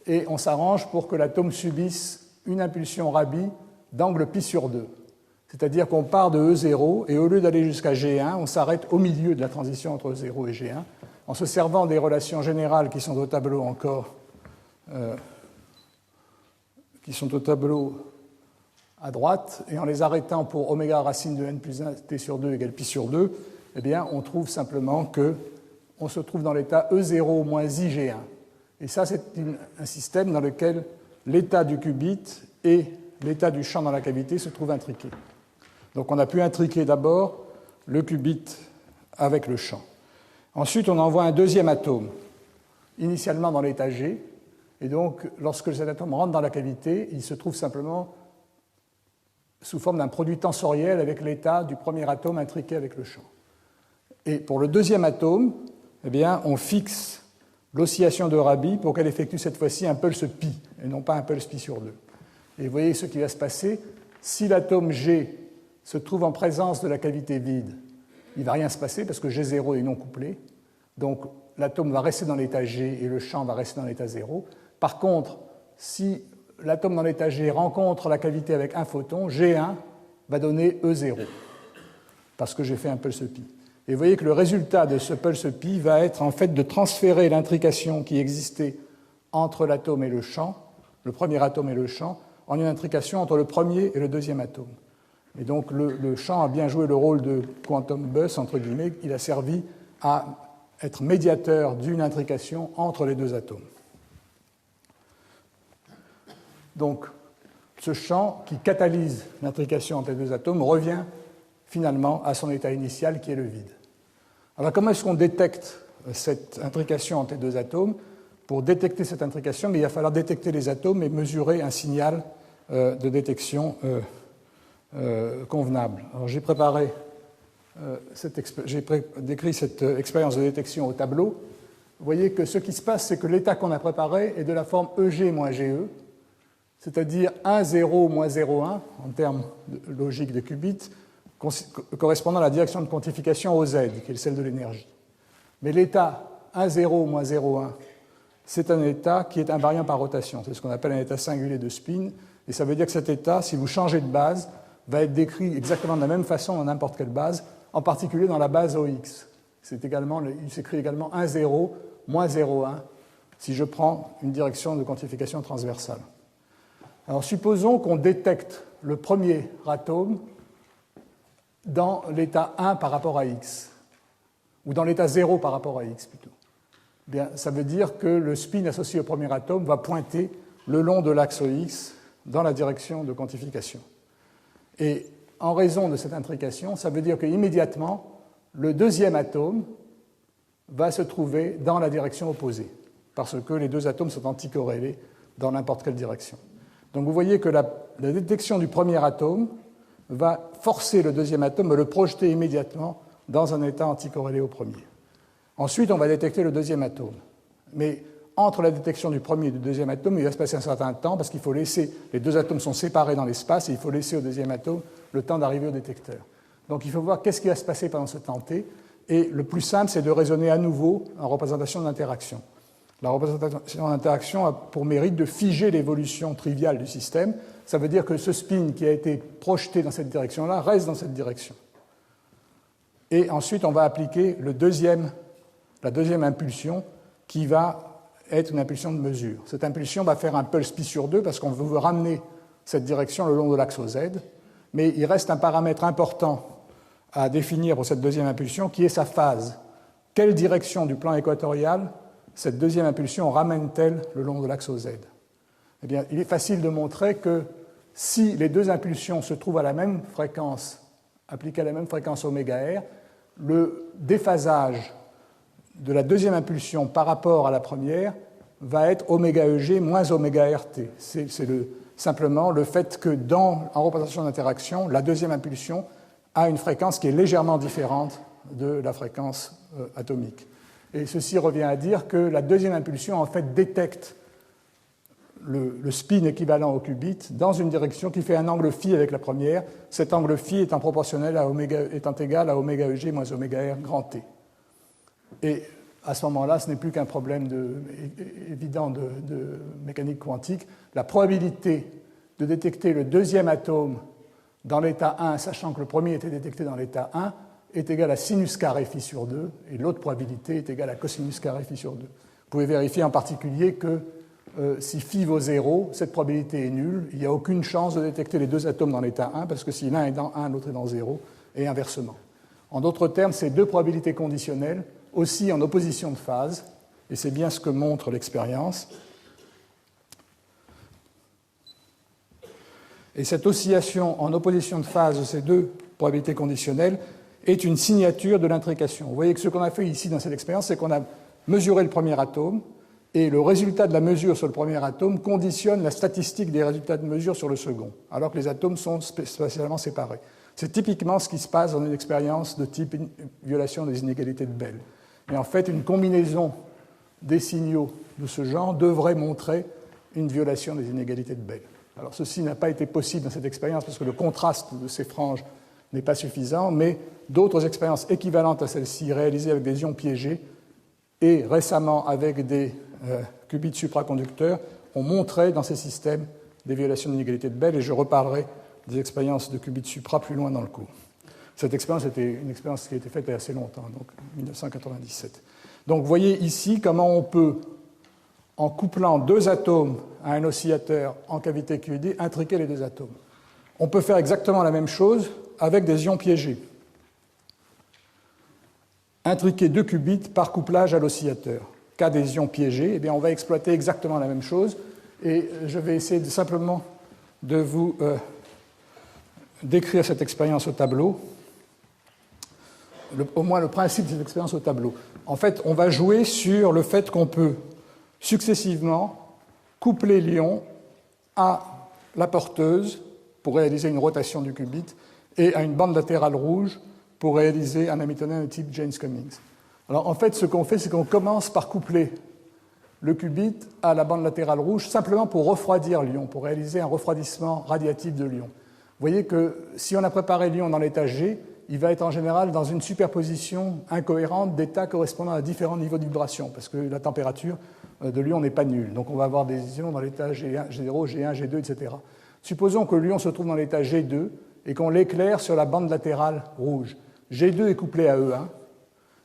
et on s'arrange pour que l'atome subisse une impulsion Rabi d'angle π sur 2. C'est-à-dire qu'on part de E0 et au lieu d'aller jusqu'à G1, on s'arrête au milieu de la transition entre 0 et G1 en se servant des relations générales qui sont au tableau encore, qui sont au tableau à droite, et en les arrêtant pour oméga racine de n plus 1 t sur 2 égale π sur 2, eh bien, on trouve simplement qu'on se trouve dans l'état E0 moins IG1. Et ça, c'est un système dans lequel l'état du qubit et l'état du champ dans la cavité se trouvent intriqués. Donc on a pu intriquer d'abord le qubit avec le champ. Ensuite, on envoie un deuxième atome, initialement dans l'état G, et donc lorsque cet atome rentre dans la cavité, il se trouve simplement sous forme d'un produit tensoriel avec l'état du premier atome intriqué avec le champ. Et pour le deuxième atome, eh bien, on fixe l'oscillation de Rabi pour qu'elle effectue cette fois-ci un pulse pi, et non pas un pulse pi sur 2. Et vous voyez ce qui va se passer. Si l'atome G se trouve en présence de la cavité vide, il ne va rien se passer parce que G0 est non couplé. Donc l'atome va rester dans l'état G et le champ va rester dans l'état 0. Par contre, si l'atome dans l'état G rencontre la cavité avec un photon, G1 va donner E0 parce que j'ai fait un pulse pi. Et vous voyez que le résultat de ce pulse pi va être en fait de transférer l'intrication qui existait entre l'atome et le champ, le premier atome et le champ, en une intrication entre le premier et le deuxième atome. Et donc le champ a bien joué le rôle de quantum bus, entre guillemets, il a servi à être médiateur d'une intrication entre les deux atomes. Donc, ce champ qui catalyse l'intrication entre les deux atomes revient finalement à son état initial qui est le vide. Alors comment est-ce qu'on détecte cette intrication entre les deux atomes? Pour détecter cette intrication, il va falloir détecter les atomes et mesurer un signal de détection convenable. Alors j'ai décrit cette expérience de détection au tableau. Vous voyez que ce qui se passe, c'est que l'état qu'on a préparé est de la forme EG moins GE, c'est-à-dire 1, 0, moins 0, 1, en termes logiques de qubits, correspondant à la direction de quantification au Z, qui est celle de l'énergie. Mais l'état 1, 0, moins 0, 1, c'est un état qui est invariant par rotation. C'est ce qu'on appelle un état singulier de spin. Et ça veut dire que cet état, si vous changez de base, va être décrit exactement de la même façon dans n'importe quelle base, en particulier dans la base OX. Il s'écrit également 1, 0, moins 0, 1, si je prends une direction de quantification transversale. Alors supposons qu'on détecte le premier atome dans l'état 1 par rapport à X, ou dans l'état 0 par rapport à X plutôt. Bien, ça veut dire que le spin associé au premier atome va pointer le long de l'axe OX dans la direction de quantification. Et en raison de cette intrication, ça veut dire qu'immédiatement, le deuxième atome va se trouver dans la direction opposée, parce que les deux atomes sont anticorrélés dans n'importe quelle direction. Donc vous voyez que la détection du premier atome va forcer le deuxième atome à le projeter immédiatement dans un état anticorrélé au premier. Ensuite, on va détecter le deuxième atome. Mais entre la détection du premier et du deuxième atome, il va se passer un certain temps parce qu'il faut laisser, les deux atomes sont séparés dans l'espace et il faut laisser au deuxième atome le temps d'arriver au détecteur. Donc il faut voir qu'est-ce qui va se passer pendant ce temps t. Et le plus simple, c'est de raisonner à nouveau en représentation d'interaction. La représentation d'interaction a pour mérite de figer l'évolution triviale du système. Ça veut dire que ce spin qui a été projeté dans cette direction-là reste dans cette direction. Et ensuite, on va appliquer la deuxième impulsion qui va être une impulsion de mesure. Cette impulsion va faire un pulse pi sur 2 parce qu'on veut ramener cette direction le long de l'axe OZ, mais il reste un paramètre important à définir pour cette deuxième impulsion qui est sa phase. Quelle direction du plan équatorial cette deuxième impulsion ramène-t-elle le long de l'axe OZ? Eh bien, il est facile de montrer que si les deux impulsions se trouvent à la même fréquence, appliquées à la même fréquence oméga r, le déphasage de la deuxième impulsion par rapport à la première va être oméga EG moins oméga RT. C'est simplement le fait que en représentation d'interaction, la deuxième impulsion a une fréquence qui est légèrement différente de la fréquence atomique. Et ceci revient à dire que la deuxième impulsion en fait détecte le spin équivalent au qubit dans une direction qui fait un angle phi avec la première, cet angle phi étant proportionnel étant égal à oméga EG moins oméga R grand T. Et à ce moment-là, ce n'est plus qu'un problème évident de mécanique quantique. La probabilité de détecter le deuxième atome dans l'état 1, sachant que le premier était détecté dans l'état 1, est égale à sinus carré phi sur 2, et l'autre probabilité est égale à cosinus carré phi sur 2. Vous pouvez vérifier en particulier que si phi vaut 0, cette probabilité est nulle. Il n'y a aucune chance de détecter les deux atomes dans l'état 1, parce que si l'un est dans 1, l'autre est dans 0, et inversement. En d'autres termes, ces deux probabilités conditionnelles, aussi en opposition de phase, et c'est bien ce que montre l'expérience. Et cette oscillation en opposition de phase de ces deux probabilités conditionnelles est une signature de l'intrication. Vous voyez que ce qu'on a fait ici dans cette expérience, c'est qu'on a mesuré le premier atome, et le résultat de la mesure sur le premier atome conditionne la statistique des résultats de mesure sur le second, alors que les atomes sont spatialement séparés. C'est typiquement ce qui se passe dans une expérience de type violation des inégalités de Bell. Et en fait, une combinaison des signaux de ce genre devrait montrer une violation des inégalités de Bell. Alors ceci n'a pas été possible dans cette expérience parce que le contraste de ces franges n'est pas suffisant, mais d'autres expériences équivalentes à celle-ci, réalisées avec des ions piégés et récemment avec des qubits supraconducteurs, ont montré dans ces systèmes des violations d'inégalité de Bell, et je reparlerai des expériences de qubits supra plus loin dans le cours. Cette expérience était une expérience qui a été faite il y a assez longtemps, donc 1997. Donc vous voyez ici comment on peut, en couplant deux atomes à un oscillateur en cavité QED, intriquer les deux atomes. On peut faire exactement la même chose avec des ions piégés. Intriquer deux qubits par couplage à l'oscillateur. Cas des ions piégés, eh bien on va exploiter exactement la même chose, et je vais essayer de simplement de vous décrire cette expérience au tableau, au moins le principe de cette expérience au tableau. En fait, on va jouer sur le fait qu'on peut successivement coupler l'ion à la porteuse pour réaliser une rotation du qubit et à une bande latérale rouge pour réaliser un Hamiltonien de type Jaynes-Cummings. Alors en fait, ce qu'on fait, c'est qu'on commence par coupler le qubit à la bande latérale rouge simplement pour refroidir l'ion, pour réaliser un refroidissement radiatif de l'ion. Vous voyez que si on a préparé l'ion dans l'état G, il va être en général dans une superposition incohérente d'états correspondant à différents niveaux de vibration, parce que la température de l'ion n'est pas nulle. Donc on va avoir des ions dans l'état G1, G0, G1, G2, etc. Supposons que l'ion se trouve dans l'état G2 et qu'on l'éclaire sur la bande latérale rouge. G2 est couplé à E1,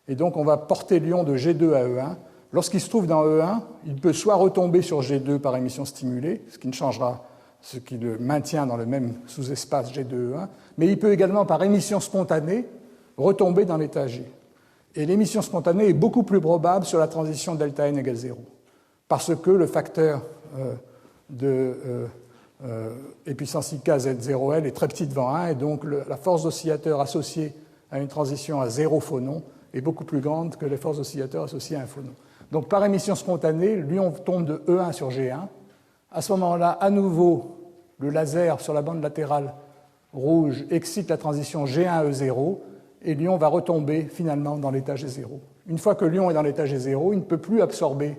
et donc on va porter l'ion de G2 à E1. Lorsqu'il se trouve dans E1, il peut soit retomber sur G2 par émission stimulée, ce qui ne changera, ce qui le maintient dans le même sous-espace G2E1, mais il peut également, par émission spontanée, retomber dans l'état G. Et l'émission spontanée est beaucoup plus probable sur la transition delta n égale 0, parce que le facteur de et puissance IK Z0L est très petit devant 1, et donc la force d'oscillateur associée à une transition à 0 phonon est beaucoup plus grande que les forces d'oscillateur associées à un phonon. Donc par émission spontanée, l'ion tombe de E1 sur G1. À ce moment-là, à nouveau, le laser sur la bande latérale rouge excite la transition G1E0, et l'ion va retomber finalement dans l'état G0. Une fois que l'ion est dans l'état G0, il ne peut plus absorber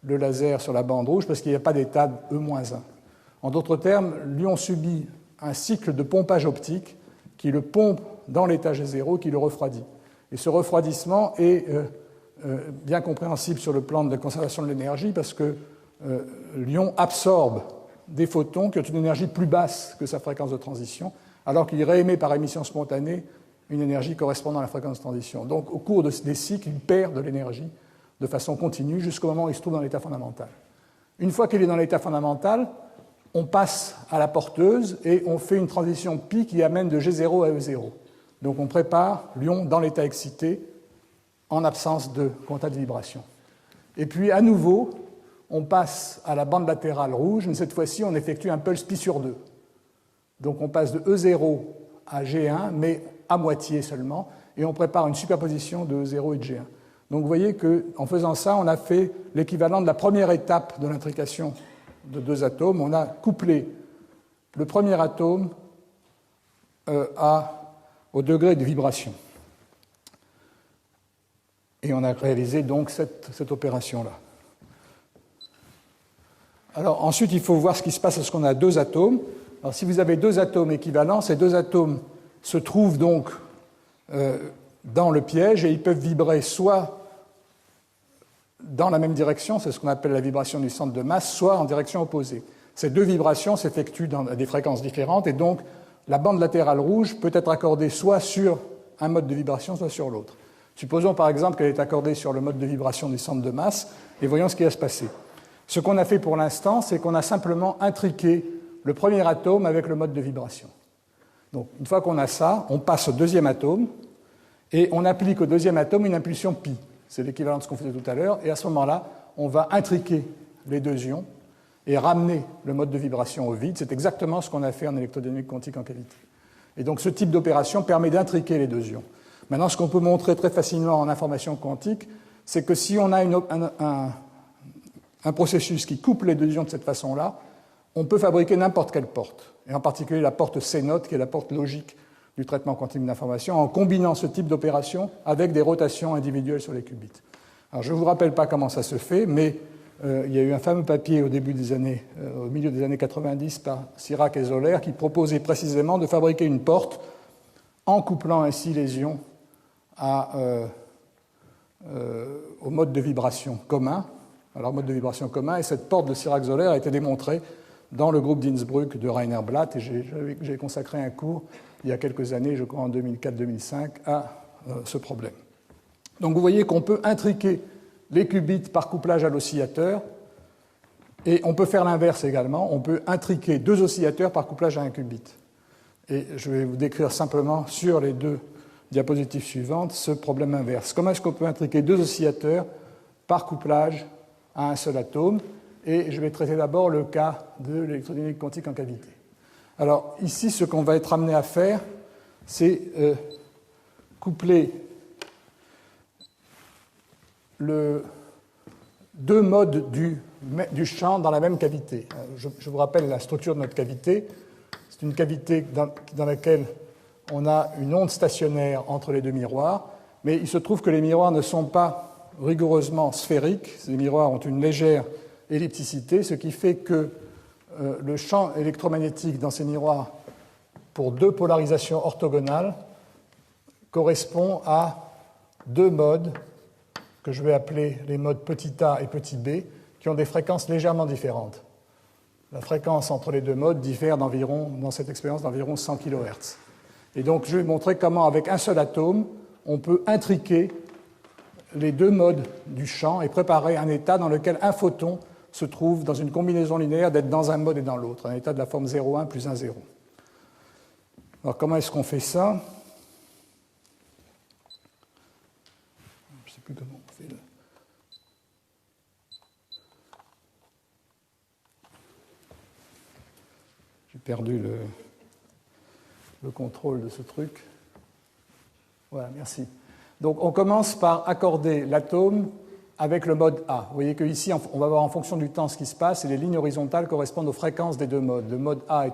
le laser sur la bande rouge parce qu'il n'y a pas d'état E-1. En d'autres termes, l'ion subit un cycle de pompage optique qui le pompe dans l'état G0, qui le refroidit. Et ce refroidissement est bien compréhensible sur le plan de la conservation de l'énergie parce que l'ion absorbe des photons qui ont une énergie plus basse que sa fréquence de transition, alors qu'il réémet par émission spontanée une énergie correspondant à la fréquence de transition. Donc, au cours des cycles, il perd de l'énergie de façon continue jusqu'au moment où il se trouve dans l'état fondamental. Une fois qu'il est dans l'état fondamental, on passe à la porteuse et on fait une transition pi qui amène de G0 à E0. Donc on prépare l'ion dans l'état excité en absence de contact de vibration. Et puis à nouveau, on passe à la bande latérale rouge, mais cette fois-ci on effectue un pulse pi sur 2. Donc on passe de E0 à G1, mais à moitié seulement, et on prépare une superposition de E0 et de G1. Donc vous voyez qu'en faisant ça, on a fait l'équivalent de la première étape de l'intrication de deux atomes. On a couplé le premier atome au degré de vibration. Et on a réalisé donc cette opération-là. Alors ensuite, il faut voir ce qui se passe lorsqu'on a deux atomes. Alors si vous avez deux atomes équivalents, ces deux atomes se trouvent donc dans le piège et ils peuvent vibrer soit dans la même direction, c'est ce qu'on appelle la vibration du centre de masse, soit en direction opposée. Ces deux vibrations s'effectuent à des fréquences différentes et donc la bande latérale rouge peut être accordée soit sur un mode de vibration, soit sur l'autre. Supposons par exemple qu'elle est accordée sur le mode de vibration du centre de masse et voyons ce qui va se passer. Ce qu'on a fait pour l'instant, c'est qu'on a simplement intriqué le premier atome avec le mode de vibration. Donc une fois qu'on a ça, on passe au deuxième atome et on applique au deuxième atome une impulsion pi. C'est l'équivalent de ce qu'on faisait tout à l'heure, et à ce moment-là, on va intriquer les deux ions et ramener le mode de vibration au vide. C'est exactement ce qu'on a fait en électrodynamique quantique en cavité. Et donc ce type d'opération permet d'intriquer les deux ions. Maintenant, ce qu'on peut montrer très facilement en information quantique, c'est que si on a un processus qui couple les deux ions de cette façon-là, on peut fabriquer n'importe quelle porte, et en particulier la porte C0, qui est la porte logique du traitement quantique d'information, en combinant ce type d'opération avec des rotations individuelles sur les qubits. Alors, je ne vous rappelle pas comment ça se fait, mais il y a eu un fameux papier au milieu des années 90 par Sirac et Zoller qui proposait précisément de fabriquer une porte en couplant ainsi les ions au mode de vibration commun, alors mode de vibration commun, et cette porte de Sirac-Zoller a été démontrée dans le groupe d'Innsbruck de Rainer Blatt, et j'ai consacré un cours il y a quelques années, je crois en 2004-2005, à ce problème. Donc vous voyez qu'on peut intriquer les qubits par couplage à l'oscillateur, et on peut faire l'inverse également, on peut intriquer deux oscillateurs par couplage à un qubit. Et je vais vous décrire simplement sur les deux diapositives suivantes ce problème inverse. Comment est-ce qu'on peut intriquer deux oscillateurs par couplage à un seul atome? et je vais traiter d'abord le cas de l'électrodynamique quantique en cavité. Alors ici, ce qu'on va être amené à faire, c'est coupler deux modes du champ dans la même cavité. Je vous rappelle la structure de notre cavité. C'est une cavité dans laquelle on a une onde stationnaire entre les deux miroirs, mais il se trouve que les miroirs ne sont pas rigoureusement sphériques. Ces miroirs ont une légère ellipticité, ce qui fait que le champ électromagnétique dans ces miroirs, pour deux polarisations orthogonales, correspond à deux modes que je vais appeler les modes petit a et petit b, qui ont des fréquences légèrement différentes. La fréquence entre les deux modes diffère dans cette expérience, d'environ 100 kHz. Et donc, je vais montrer comment, avec un seul atome, on peut intriquer les deux modes du champ et préparer un état dans lequel un photon se trouve dans une combinaison linéaire d'être dans un mode et dans l'autre, un état de la forme 0,1 plus 1,0. Alors, comment est-ce qu'on fait ça? Je ne sais plus comment on fait là. J'ai perdu le contrôle de ce truc. Voilà, merci. Donc, on commence par accorder l'atome avec le mode A. Vous voyez qu'ici, on va voir en fonction du temps ce qui se passe, et les lignes horizontales correspondent aux fréquences des deux modes. Le mode A se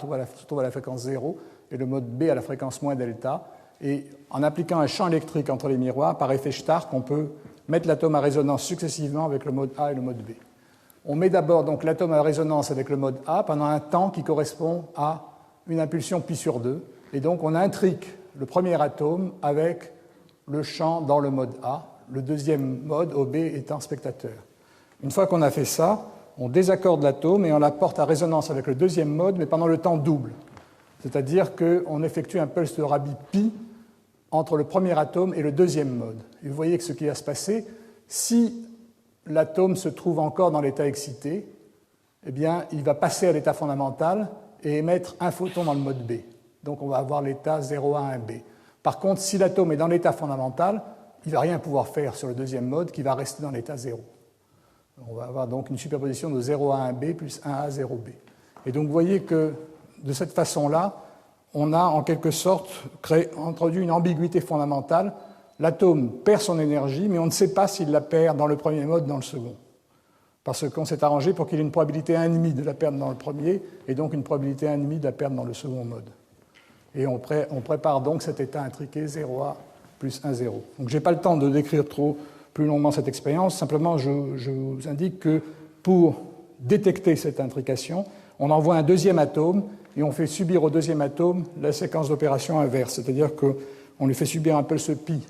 trouve à la fréquence 0, et le mode B à la fréquence moins delta. Et en appliquant un champ électrique entre les miroirs, par effet Stark, on peut mettre l'atome à résonance successivement avec le mode A et le mode B. On met d'abord donc l'atome à résonance avec le mode A pendant un temps qui correspond à une impulsion pi sur 2. Et donc, on intrique le premier atome avec le champ dans le mode A, le deuxième mode, OB, étant spectateur. Une fois qu'on a fait ça, on désaccorde l'atome et on la porte à résonance avec le deuxième mode, mais pendant le temps double. C'est-à-dire qu'on effectue un pulse de Rabi pi entre le premier atome et le deuxième mode. Et vous voyez que ce qui va se passer, si l'atome se trouve encore dans l'état excité, eh bien, il va passer à l'état fondamental et émettre un photon dans le mode B. Donc, on va avoir l'état 0,1B. Par contre, si l'atome est dans l'état fondamental, il ne va rien pouvoir faire sur le deuxième mode qui va rester dans l'état 0. On va avoir donc une superposition de 0,1B plus 1A0B. Et donc, vous voyez que de cette façon-là, on a en quelque sorte introduit une ambiguïté fondamentale. L'atome perd son énergie, mais on ne sait pas s'il la perd dans le premier mode ou dans le second. Parce qu'on s'est arrangé pour qu'il y ait une probabilité 1,5 de la perdre dans le premier, et donc une probabilité 1,5 de la perdre dans le second mode. Et on prépare donc cet état intriqué 0A plus 1,0. Donc je n'ai pas le temps de décrire plus longuement cette expérience, simplement je vous indique que pour détecter cette intrication, on envoie un deuxième atome et on fait subir au deuxième atome la séquence d'opération inverse, c'est-à-dire qu'on lui fait subir un pulse pi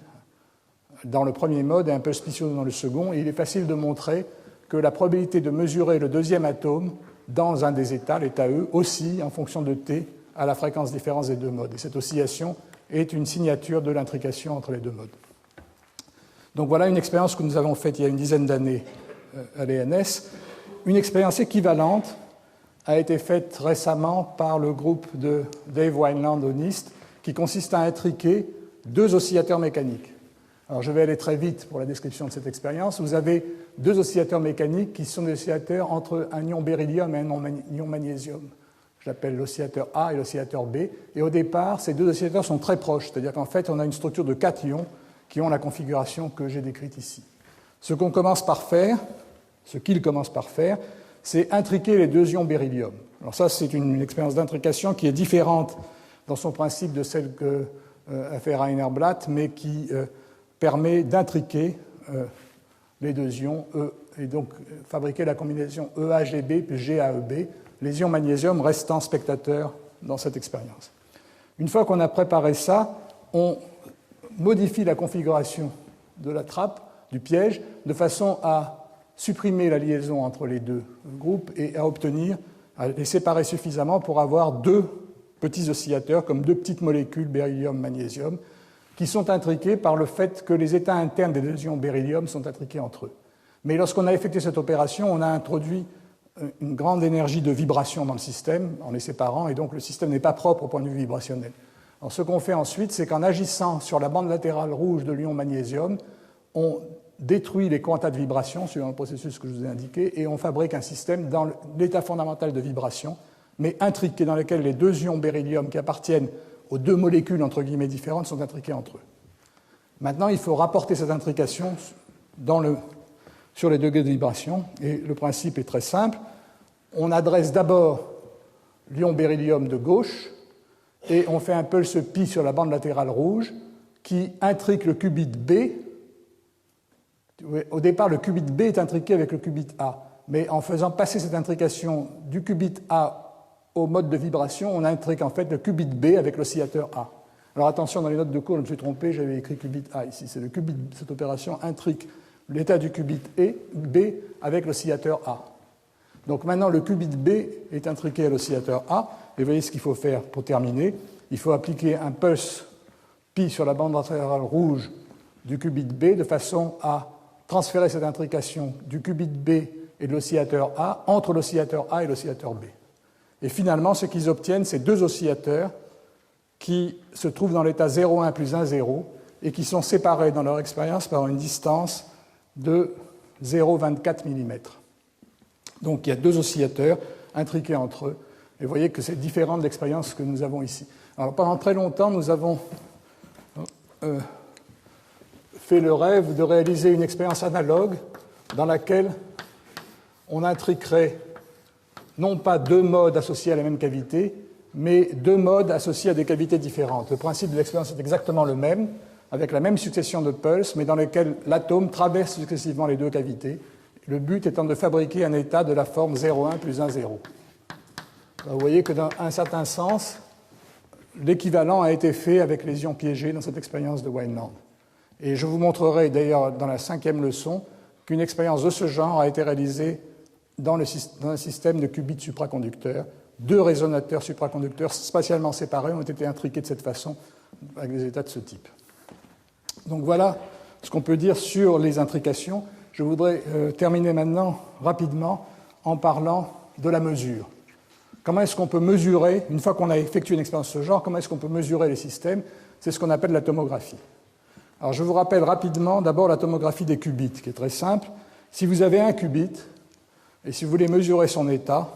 dans le premier mode et un pulse pi dans le second, et il est facile de montrer que la probabilité de mesurer le deuxième atome dans un des états, l'état E, oscille en fonction de t à la fréquence différence des deux modes. Et cette oscillation est une signature de l'intrication entre les deux modes. Donc voilà une expérience que nous avons faite il y a une dizaine d'années à l'ENS. Une expérience équivalente a été faite récemment par le groupe de Dave Wineland au NIST, qui consiste à intriquer deux oscillateurs mécaniques. Alors je vais aller très vite pour la description de cette expérience. Vous avez deux oscillateurs mécaniques qui sont des oscillateurs entre un ion beryllium et un ion magnésium. Je l'appelle l'oscillateur A et l'oscillateur B. Et au départ, ces deux oscillateurs sont très proches, c'est-à-dire qu'en fait, on a une structure de 4 ions qui ont la configuration que j'ai décrite ici. Ce qu'ils commencent par faire, c'est intriquer les deux ions beryllium. Alors ça, c'est une expérience d'intrication qui est différente dans son principe de celle qu'a fait Rainer Blatt, mais qui permet d'intriquer les deux ions E, et donc fabriquer la combinaison EAGB plus GAEB, les ions magnésium restant spectateurs dans cette expérience. Une fois qu'on a préparé ça, on modifie la configuration de la trappe, du piège, de façon à supprimer la liaison entre les deux groupes et à les séparer suffisamment pour avoir deux petits oscillateurs, comme deux petites molécules beryllium-magnésium, qui sont intriqués par le fait que les états internes des deux ions beryllium sont intriqués entre eux. Mais lorsqu'on a effectué cette opération, on a introduit une grande énergie de vibration dans le système en les séparant, et donc le système n'est pas propre au point de vue vibrationnel. Alors ce qu'on fait ensuite, c'est qu'en agissant sur la bande latérale rouge de l'ion magnésium, on détruit les quantas de vibration suivant le processus que je vous ai indiqué et on fabrique un système dans l'état fondamental de vibration, mais intriqué, dans lequel les deux ions beryllium qui appartiennent aux deux molécules entre guillemets différentes sont intriqués entre eux. Maintenant, il faut rapporter cette intrication sur les degrés de vibration, et le principe est très simple. On adresse d'abord l'ion beryllium de gauche, et on fait un pulse pi sur la bande latérale rouge qui intrique le qubit B. Au départ, le qubit B est intriqué avec le qubit A, mais en faisant passer cette intrication du qubit A au mode de vibration, on intrique en fait le qubit B avec l'oscillateur A. Alors attention, dans les notes de cours, je me suis trompé, j'avais écrit qubit A ici. C'est le qubit, cette opération intrique l'état du qubit B avec l'oscillateur A. Donc maintenant, le qubit B est intriqué à l'oscillateur A, et vous voyez ce qu'il faut faire pour terminer. Il faut appliquer un pulse pi sur la bande latérale rouge du qubit B de façon à transférer cette intrication du qubit B et de l'oscillateur A entre l'oscillateur A et l'oscillateur B. Et finalement, ce qu'ils obtiennent, c'est deux oscillateurs qui se trouvent dans l'état 0,1 plus 1,0 et qui sont séparés dans leur expérience par une distance de 0,24 mm. Donc il y a deux oscillateurs intriqués entre eux. Et vous voyez que c'est différent de l'expérience que nous avons ici. Alors pendant très longtemps, nous avons fait le rêve de réaliser une expérience analogue dans laquelle on intriquerait non pas deux modes associés à la même cavité, mais deux modes associés à des cavités différentes. Le principe de l'expérience est exactement le même, avec la même succession de pulses, mais dans lesquels l'atome traverse successivement les deux cavités, le but étant de fabriquer un état de la forme 0,1 plus 1,0. Vous voyez que dans un certain sens, l'équivalent a été fait avec les ions piégés dans cette expérience de Wineland. Et je vous montrerai d'ailleurs dans la 5e leçon qu'une expérience de ce genre a été réalisée dans un système de qubits supraconducteurs. Deux résonateurs supraconducteurs spatialement séparés ont été intriqués de cette façon avec des états de ce type. Donc voilà ce qu'on peut dire sur les intrications. Je voudrais terminer maintenant rapidement en parlant de la mesure. Comment est-ce qu'on peut mesurer, une fois qu'on a effectué une expérience de ce genre, comment est-ce qu'on peut mesurer les systèmes? C'est ce qu'on appelle la tomographie. Alors je vous rappelle rapidement d'abord la tomographie des qubits, qui est très simple. Si vous avez un qubit, et si vous voulez mesurer son état,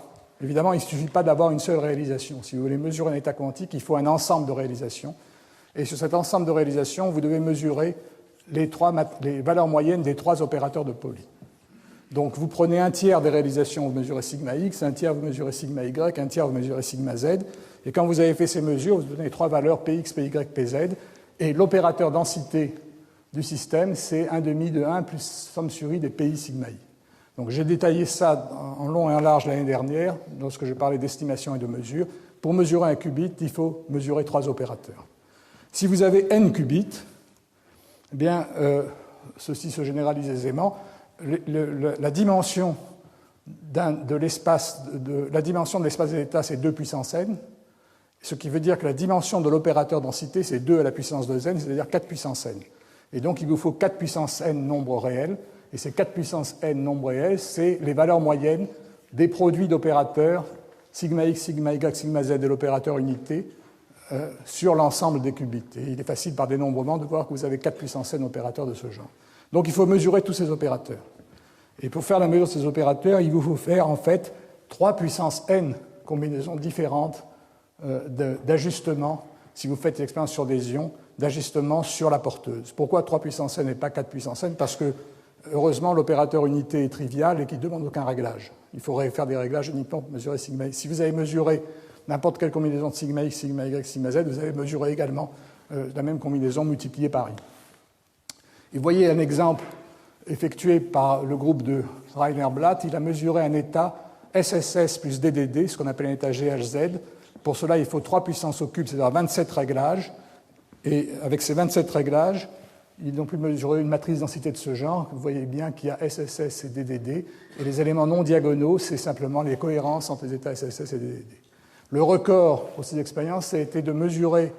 évidemment, il ne suffit pas d'avoir une seule réalisation. Si vous voulez mesurer un état quantique, il faut un ensemble de réalisations. Et sur cet ensemble de réalisations, vous devez mesurer les valeurs moyennes des trois opérateurs de Pauli. Donc vous prenez un tiers des réalisations, vous mesurez sigma x, un tiers vous mesurez sigma y, un tiers vous mesurez sigma z. Et quand vous avez fait ces mesures, vous donnez trois valeurs px, py, pz. Et l'opérateur densité du système, c'est 1/2 de 1 plus somme sur i des pi sigma i. Donc j'ai détaillé ça en long et en large l'année dernière, lorsque je parlais d'estimation et de mesure. Pour mesurer un qubit, il faut mesurer trois opérateurs. Si vous avez n qubits, eh bien, ceci se généralise aisément. La dimension de l'espace de l'état, c'est 2 puissance n, ce qui veut dire que la dimension de l'opérateur densité, c'est 2 à la puissance de n, c'est-à-dire 4 puissance n. Et donc, il vous faut 4 puissance n nombres réels, et ces 4 puissance n nombres réels, c'est les valeurs moyennes des produits d'opérateurs sigma x, sigma y, sigma z de l'opérateur unité sur l'ensemble des qubits. Et il est facile par dénombrement de voir que vous avez 4 puissance n opérateurs de ce genre. Donc il faut mesurer tous ces opérateurs. Et pour faire la mesure de ces opérateurs, il vous faut faire en fait 3 puissance n combinaisons différentes d'ajustements, si vous faites l'expérience sur des ions, d'ajustements sur la porteuse. Pourquoi 3 puissance n et pas 4 puissance n? Parce que, heureusement, l'opérateur unité est trivial et qu'il ne demande aucun réglage. Il faudrait faire des réglages uniquement pour mesurer sigma x. Si vous avez mesuré n'importe quelle combinaison de sigma x, sigma y, sigma z, vous avez mesuré également la même combinaison multipliée par i. Et vous voyez un exemple effectué par le groupe de Reiner-Blatt. Il a mesuré un état SSS plus DDD, ce qu'on appelle un état GHZ. Pour cela, il faut 3 puissances au cube, c'est-à-dire 27 réglages. Et avec ces 27 réglages, ils ont pu mesurer une matrice densité de ce genre. Vous voyez bien qu'il y a SSS et DDD. Et les éléments non diagonaux, c'est simplement les cohérences entre les états SSS et DDD. Le record pour ces expériences, ça a été de mesurer,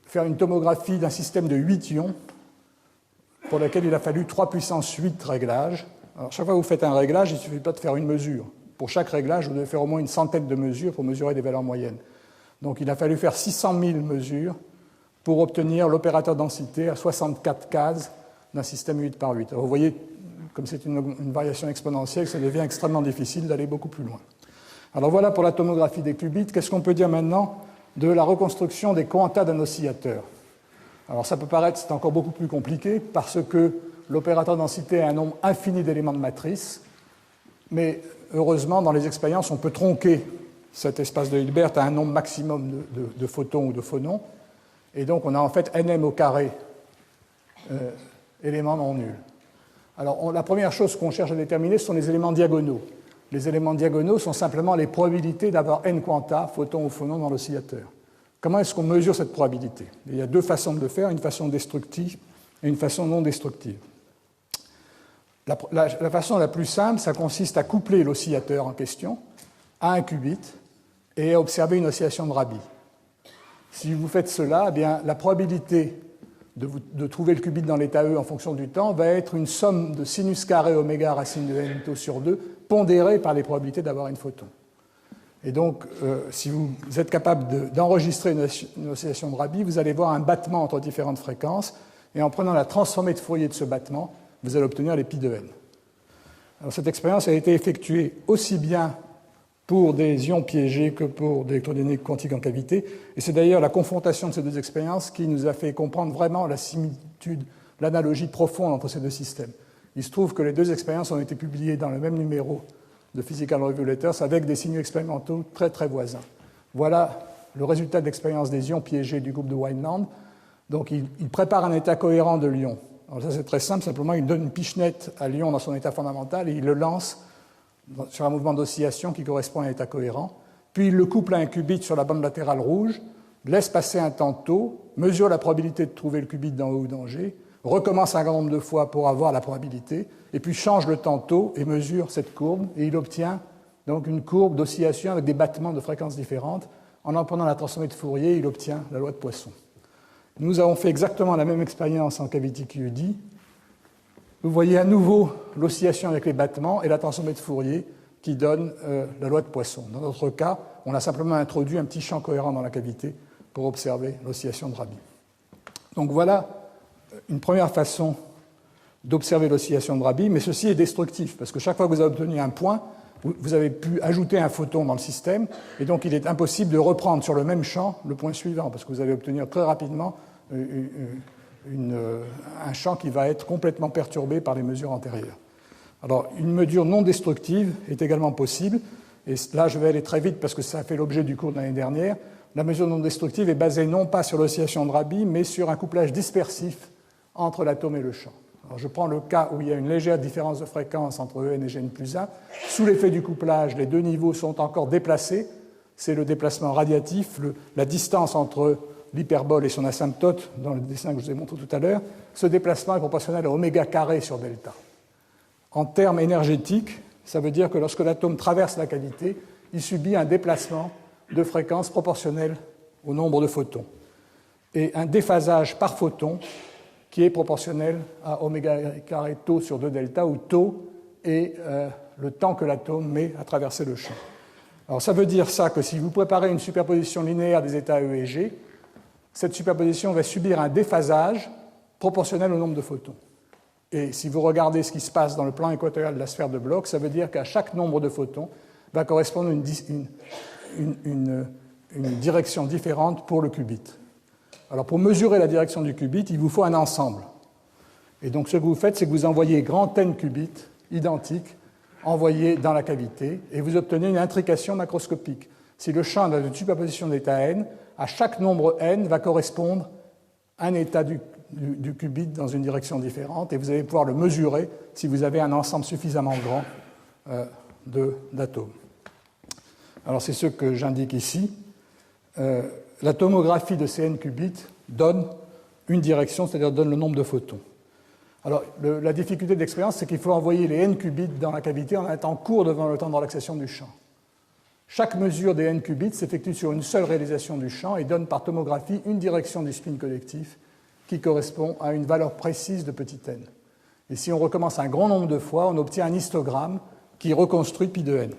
faire une tomographie d'un système de 8 ions, pour lequel il a fallu 3 puissance 8 réglages. Alors, chaque fois que vous faites un réglage, il ne suffit pas de faire une mesure. Pour chaque réglage, vous devez faire au moins une centaine de mesures pour mesurer des valeurs moyennes. Donc il a fallu faire 600 000 mesures pour obtenir l'opérateur densité à 64 cases d'un système 8 par 8. Alors vous voyez, comme c'est une variation exponentielle, ça devient extrêmement difficile d'aller beaucoup plus loin. Alors voilà pour la tomographie des qubits. Qu'est-ce qu'on peut dire maintenant de la reconstruction des quanta d'un oscillateur? Alors ça peut paraître c'est encore beaucoup plus compliqué parce que l'opérateur densité a un nombre infini d'éléments de matrice, mais heureusement, dans les expériences, on peut tronquer cet espace de Hilbert à un nombre maximum de photons ou de phonons, et donc on a en fait nm au carré éléments non nuls. Alors la première chose qu'on cherche à déterminer, ce sont les éléments diagonaux. Les éléments diagonaux sont simplement les probabilités d'avoir n quanta, photons ou phonons, dans l'oscillateur. Comment est-ce qu'on mesure cette probabilité? Il y a deux façons de le faire, une façon destructive et une façon non destructive. La façon la plus simple, ça consiste à coupler l'oscillateur en question à un qubit et à observer une oscillation de Rabi. Si vous faites cela, eh bien, la probabilité de trouver le qubit dans l'état E en fonction du temps va être une somme de sinus carré oméga racine de n tau sur 2 pondérée par les probabilités d'avoir une photon. Et donc, si vous êtes capable d'enregistrer une oscillation de Rabi, vous allez voir un battement entre différentes fréquences, et en prenant la transformée de Fourier de ce battement, vous allez obtenir les pi de n. Alors, cette expérience a été effectuée aussi bien pour des ions piégés que pour des électrodynamiques quantiques en cavité, et c'est d'ailleurs la confrontation de ces deux expériences qui nous a fait comprendre vraiment la similitude, l'analogie profonde entre ces deux systèmes. Il se trouve que les deux expériences ont été publiées dans le même numéro de Physical Review Letters avec des signaux expérimentaux très très voisins. Voilà le résultat de l'expérience des ions piégés du groupe de Wineland. Donc il prépare un état cohérent de l'ion. Alors ça c'est très simple, simplement il donne une pichenette à l'ion dans son état fondamental et il le lance sur un mouvement d'oscillation qui correspond à un état cohérent. Puis il le couple à un qubit sur la bande latérale rouge, laisse passer un temps tau, mesure la probabilité de trouver le qubit dans E ou dans G, recommence un grand nombre de fois pour avoir la probabilité, et puis change le temps tau et mesure cette courbe, et il obtient donc une courbe d'oscillation avec des battements de fréquences différentes. En prenant la transformée de Fourier, il obtient la loi de Poisson. Nous avons fait exactement la même expérience en cavity QED. Vous voyez à nouveau l'oscillation avec les battements et la transformée de Fourier qui donne la loi de Poisson. Dans notre cas, on a simplement introduit un petit champ cohérent dans la cavité pour observer l'oscillation de Rabi. Donc voilà une première façon d'observer l'oscillation de Rabi, mais ceci est destructif, parce que chaque fois que vous avez obtenu un point, vous avez pu ajouter un photon dans le système, et donc il est impossible de reprendre sur le même champ le point suivant, parce que vous allez obtenir très rapidement un champ qui va être complètement perturbé par les mesures antérieures. Alors, une mesure non destructive est également possible, et là je vais aller très vite parce que ça a fait l'objet du cours de l'année dernière. La mesure non destructive est basée non pas sur l'oscillation de Rabi, mais sur un couplage dispersif entre l'atome et le champ. Alors, je prends le cas où il y a une légère différence de fréquence entre En et Gn plus 1. Sous l'effet du couplage, les deux niveaux sont encore déplacés. C'est le déplacement radiatif, la distance entre l'hyperbole et son asymptote, dans le dessin que je vous ai montré tout à l'heure. Ce déplacement est proportionnel à oméga carré sur delta. En termes énergétiques, ça veut dire que lorsque l'atome traverse la cavité, il subit un déplacement de fréquence proportionnel au nombre de photons. Et un déphasage par photon qui est proportionnel à oméga carré tau sur 2 delta, où tau est le temps que l'atome met à traverser le champ. Alors ça veut dire ça que si vous préparez une superposition linéaire des états E et G, cette superposition va subir un déphasage proportionnel au nombre de photons. Et si vous regardez ce qui se passe dans le plan équatorial de la sphère de Bloch, ça veut dire qu'à chaque nombre de photons va correspondre une direction différente pour le qubit. Alors pour mesurer la direction du qubit, il vous faut un ensemble. Et donc ce que vous faites, c'est que vous envoyez grand n qubits identiques envoyés dans la cavité et vous obtenez une intrication macroscopique. Si le champ a une superposition d'état n, à chaque nombre n va correspondre un état du qubit dans une direction différente et vous allez pouvoir le mesurer si vous avez un ensemble suffisamment grand d'atomes. Alors c'est ce que j'indique ici. La tomographie de ces n qubits donne une direction, c'est-à-dire donne le nombre de photons. Alors la difficulté de l'expérience, c'est qu'il faut envoyer les n qubits dans la cavité en un temps court devant le temps de relaxation du champ. Chaque mesure des n qubits s'effectue sur une seule réalisation du champ et donne par tomographie une direction du spin collectif qui correspond à une valeur précise de petit n. Et si on recommence un grand nombre de fois, on obtient un histogramme qui reconstruit pi de n.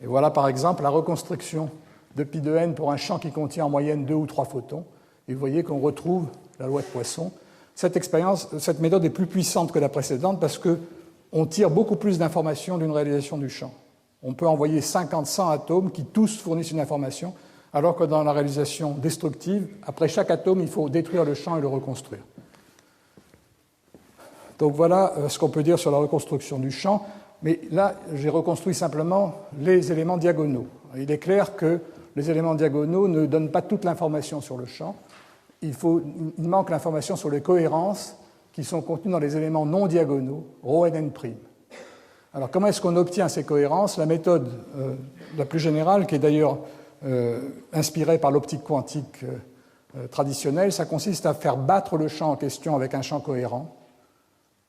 Et voilà par exemple la reconstruction de pi de n pour un champ qui contient en moyenne 2 ou 3 photons. Et vous voyez qu'on retrouve la loi de Poisson. Cette méthode est plus puissante que la précédente parce qu'on tire beaucoup plus d'informations d'une réalisation du champ. On peut envoyer 50, 100 atomes qui tous fournissent une information, alors que dans la réalisation destructive, après chaque atome, il faut détruire le champ et le reconstruire. Donc voilà ce qu'on peut dire sur la reconstruction du champ. Mais là, j'ai reconstruit simplement les éléments diagonaux. Il est clair que les éléments diagonaux ne donnent pas toute l'information sur le champ. Il manque l'information sur les cohérences qui sont contenues dans les éléments non diagonaux, ρ n n'. Alors comment est-ce qu'on obtient ces cohérences? La méthode la plus générale, qui est d'ailleurs inspirée par l'optique quantique traditionnelle, ça consiste à faire battre le champ en question avec un champ cohérent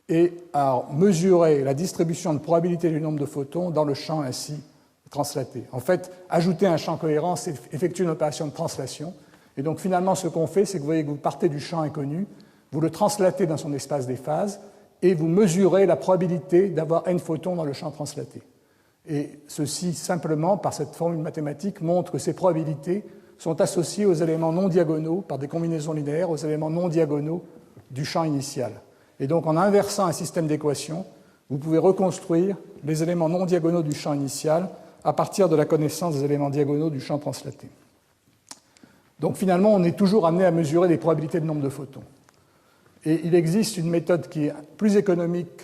et à mesurer la distribution de probabilité du nombre de photons dans le champ ainsi translaté. En fait, ajouter un champ cohérent, c'est effectuer une opération de translation. Et donc finalement, ce qu'on fait, c'est que vous voyez que vous partez du champ inconnu, vous le translatez dans son espace des phases, et vous mesurez la probabilité d'avoir n photons dans le champ translaté. Et ceci, simplement, par cette formule mathématique, montre que ces probabilités sont associées aux éléments non diagonaux, par des combinaisons linéaires, aux éléments non diagonaux du champ initial. Et donc, en inversant un système d'équations, vous pouvez reconstruire les éléments non diagonaux du champ initial à partir de la connaissance des éléments diagonaux du champ translaté. Donc, finalement, on est toujours amené à mesurer les probabilités de nombre de photons. Et il existe une méthode qui est plus économique,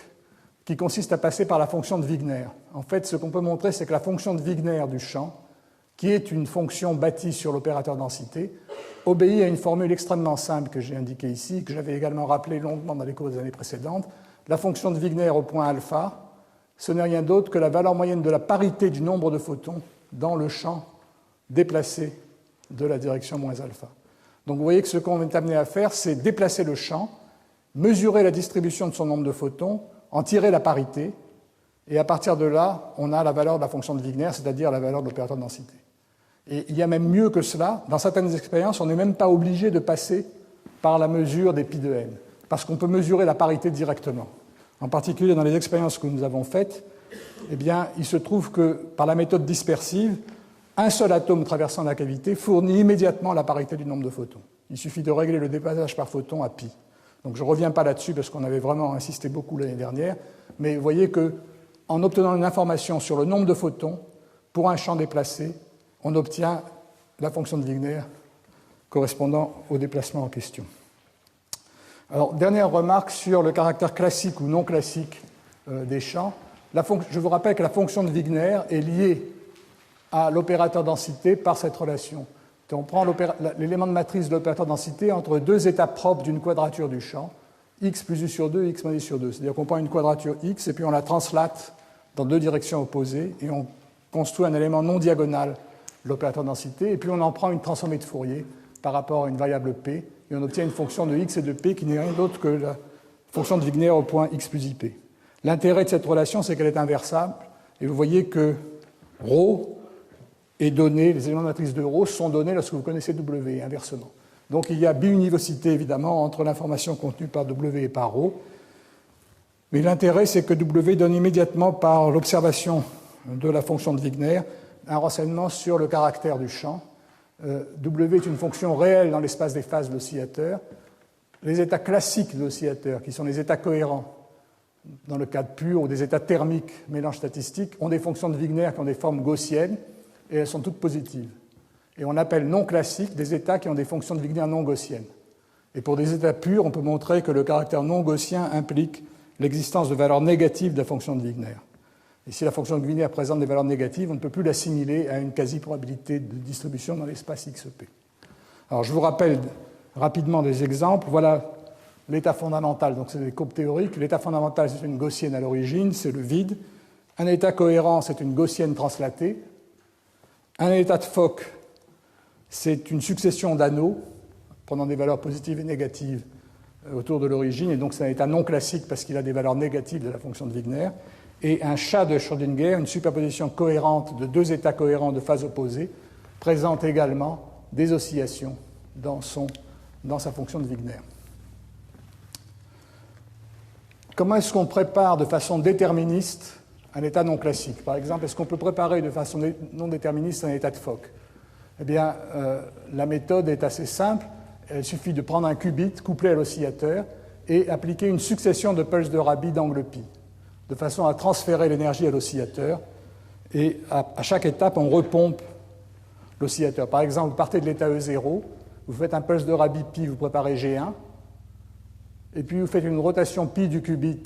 qui consiste à passer par la fonction de Wigner. En fait, ce qu'on peut montrer, c'est que la fonction de Wigner du champ, qui est une fonction bâtie sur l'opérateur densité, obéit à une formule extrêmement simple que j'ai indiquée ici, que j'avais également rappelée longuement dans les cours des années précédentes. La fonction de Wigner au point alpha, ce n'est rien d'autre que la valeur moyenne de la parité du nombre de photons dans le champ déplacé de la direction moins alpha. Donc vous voyez que ce qu'on est amené à faire, c'est déplacer le champ, mesurer la distribution de son nombre de photons, en tirer la parité, et à partir de là, on a la valeur de la fonction de Wigner, c'est-à-dire la valeur de l'opérateur de densité. Et il y a même mieux que cela. Dans certaines expériences, on n'est même pas obligé de passer par la mesure des pi de n, parce qu'on peut mesurer la parité directement. En particulier, dans les expériences que nous avons faites, eh bien, il se trouve que, par la méthode dispersive, un seul atome traversant la cavité fournit immédiatement la parité du nombre de photons. Il suffit de régler le dépassage par photon à pi. Donc je ne reviens pas là-dessus parce qu'on avait vraiment insisté beaucoup l'année dernière, mais vous voyez qu'en obtenant une information sur le nombre de photons pour un champ déplacé, on obtient la fonction de Wigner correspondant au déplacement en question. Alors, dernière remarque sur le caractère classique ou non classique des champs. Je vous rappelle que la fonction de Wigner est liée à l'opérateur densité par cette relation. On prend l'élément de matrice de l'opérateur densité entre deux états propres d'une quadrature du champ, x plus u sur 2, x moins u sur 2. C'est-à-dire qu'on prend une quadrature x et puis on la translate dans deux directions opposées et on construit un élément non diagonal de l'opérateur densité et puis on en prend une transformée de Fourier par rapport à une variable p et on obtient une fonction de x et de p qui n'est rien d'autre que la fonction de Wigner au point x plus ip. L'intérêt de cette relation, c'est qu'elle est inversable et vous voyez que ρ est donné, les éléments de matrice de ρ sont donnés lorsque vous connaissez W, inversement. Donc il y a biunivocité, évidemment, entre l'information contenue par W et par ρ. Mais l'intérêt, c'est que W donne immédiatement, par l'observation de la fonction de Wigner, un renseignement sur le caractère du champ. W est une fonction réelle dans l'espace des phases de l'oscillateur. Les états classiques de l'oscillateur, qui sont les états cohérents, dans le cadre pur, ou des états thermiques, mélange statistique, ont des fonctions de Wigner qui ont des formes gaussiennes, et elles sont toutes positives. Et on appelle non classiques des états qui ont des fonctions de Wigner non gaussiennes. Et pour des états purs, on peut montrer que le caractère non gaussien implique l'existence de valeurs négatives de la fonction de Wigner. Et si la fonction de Wigner présente des valeurs négatives, on ne peut plus l'assimiler à une quasi-probabilité de distribution dans l'espace XP. Alors je vous rappelle rapidement des exemples. Voilà l'état fondamental, donc c'est des courbes théoriques. L'état fondamental, c'est une gaussienne à l'origine, c'est le vide. Un état cohérent, c'est une gaussienne translatée. Un état de Fock, c'est une succession d'anneaux prenant des valeurs positives et négatives autour de l'origine, et donc c'est un état non classique parce qu'il a des valeurs négatives de la fonction de Wigner. Et un chat de Schrödinger, une superposition cohérente de deux états cohérents de phase opposée, présente également des oscillations dans sa fonction de Wigner. Comment est-ce qu'on prépare de façon déterministe un état non classique? Par exemple, est-ce qu'on peut préparer de façon non déterministe un état de Fock? Eh bien, la méthode est assez simple. Il suffit de prendre un qubit couplé à l'oscillateur et appliquer une succession de pulses de Rabi d'angle pi, de façon à transférer l'énergie à l'oscillateur. Et à chaque étape, on repompe l'oscillateur. Par exemple, vous partez de l'état E0, vous faites un pulse de Rabi pi, vous préparez G1, et puis vous faites une rotation pi du qubit.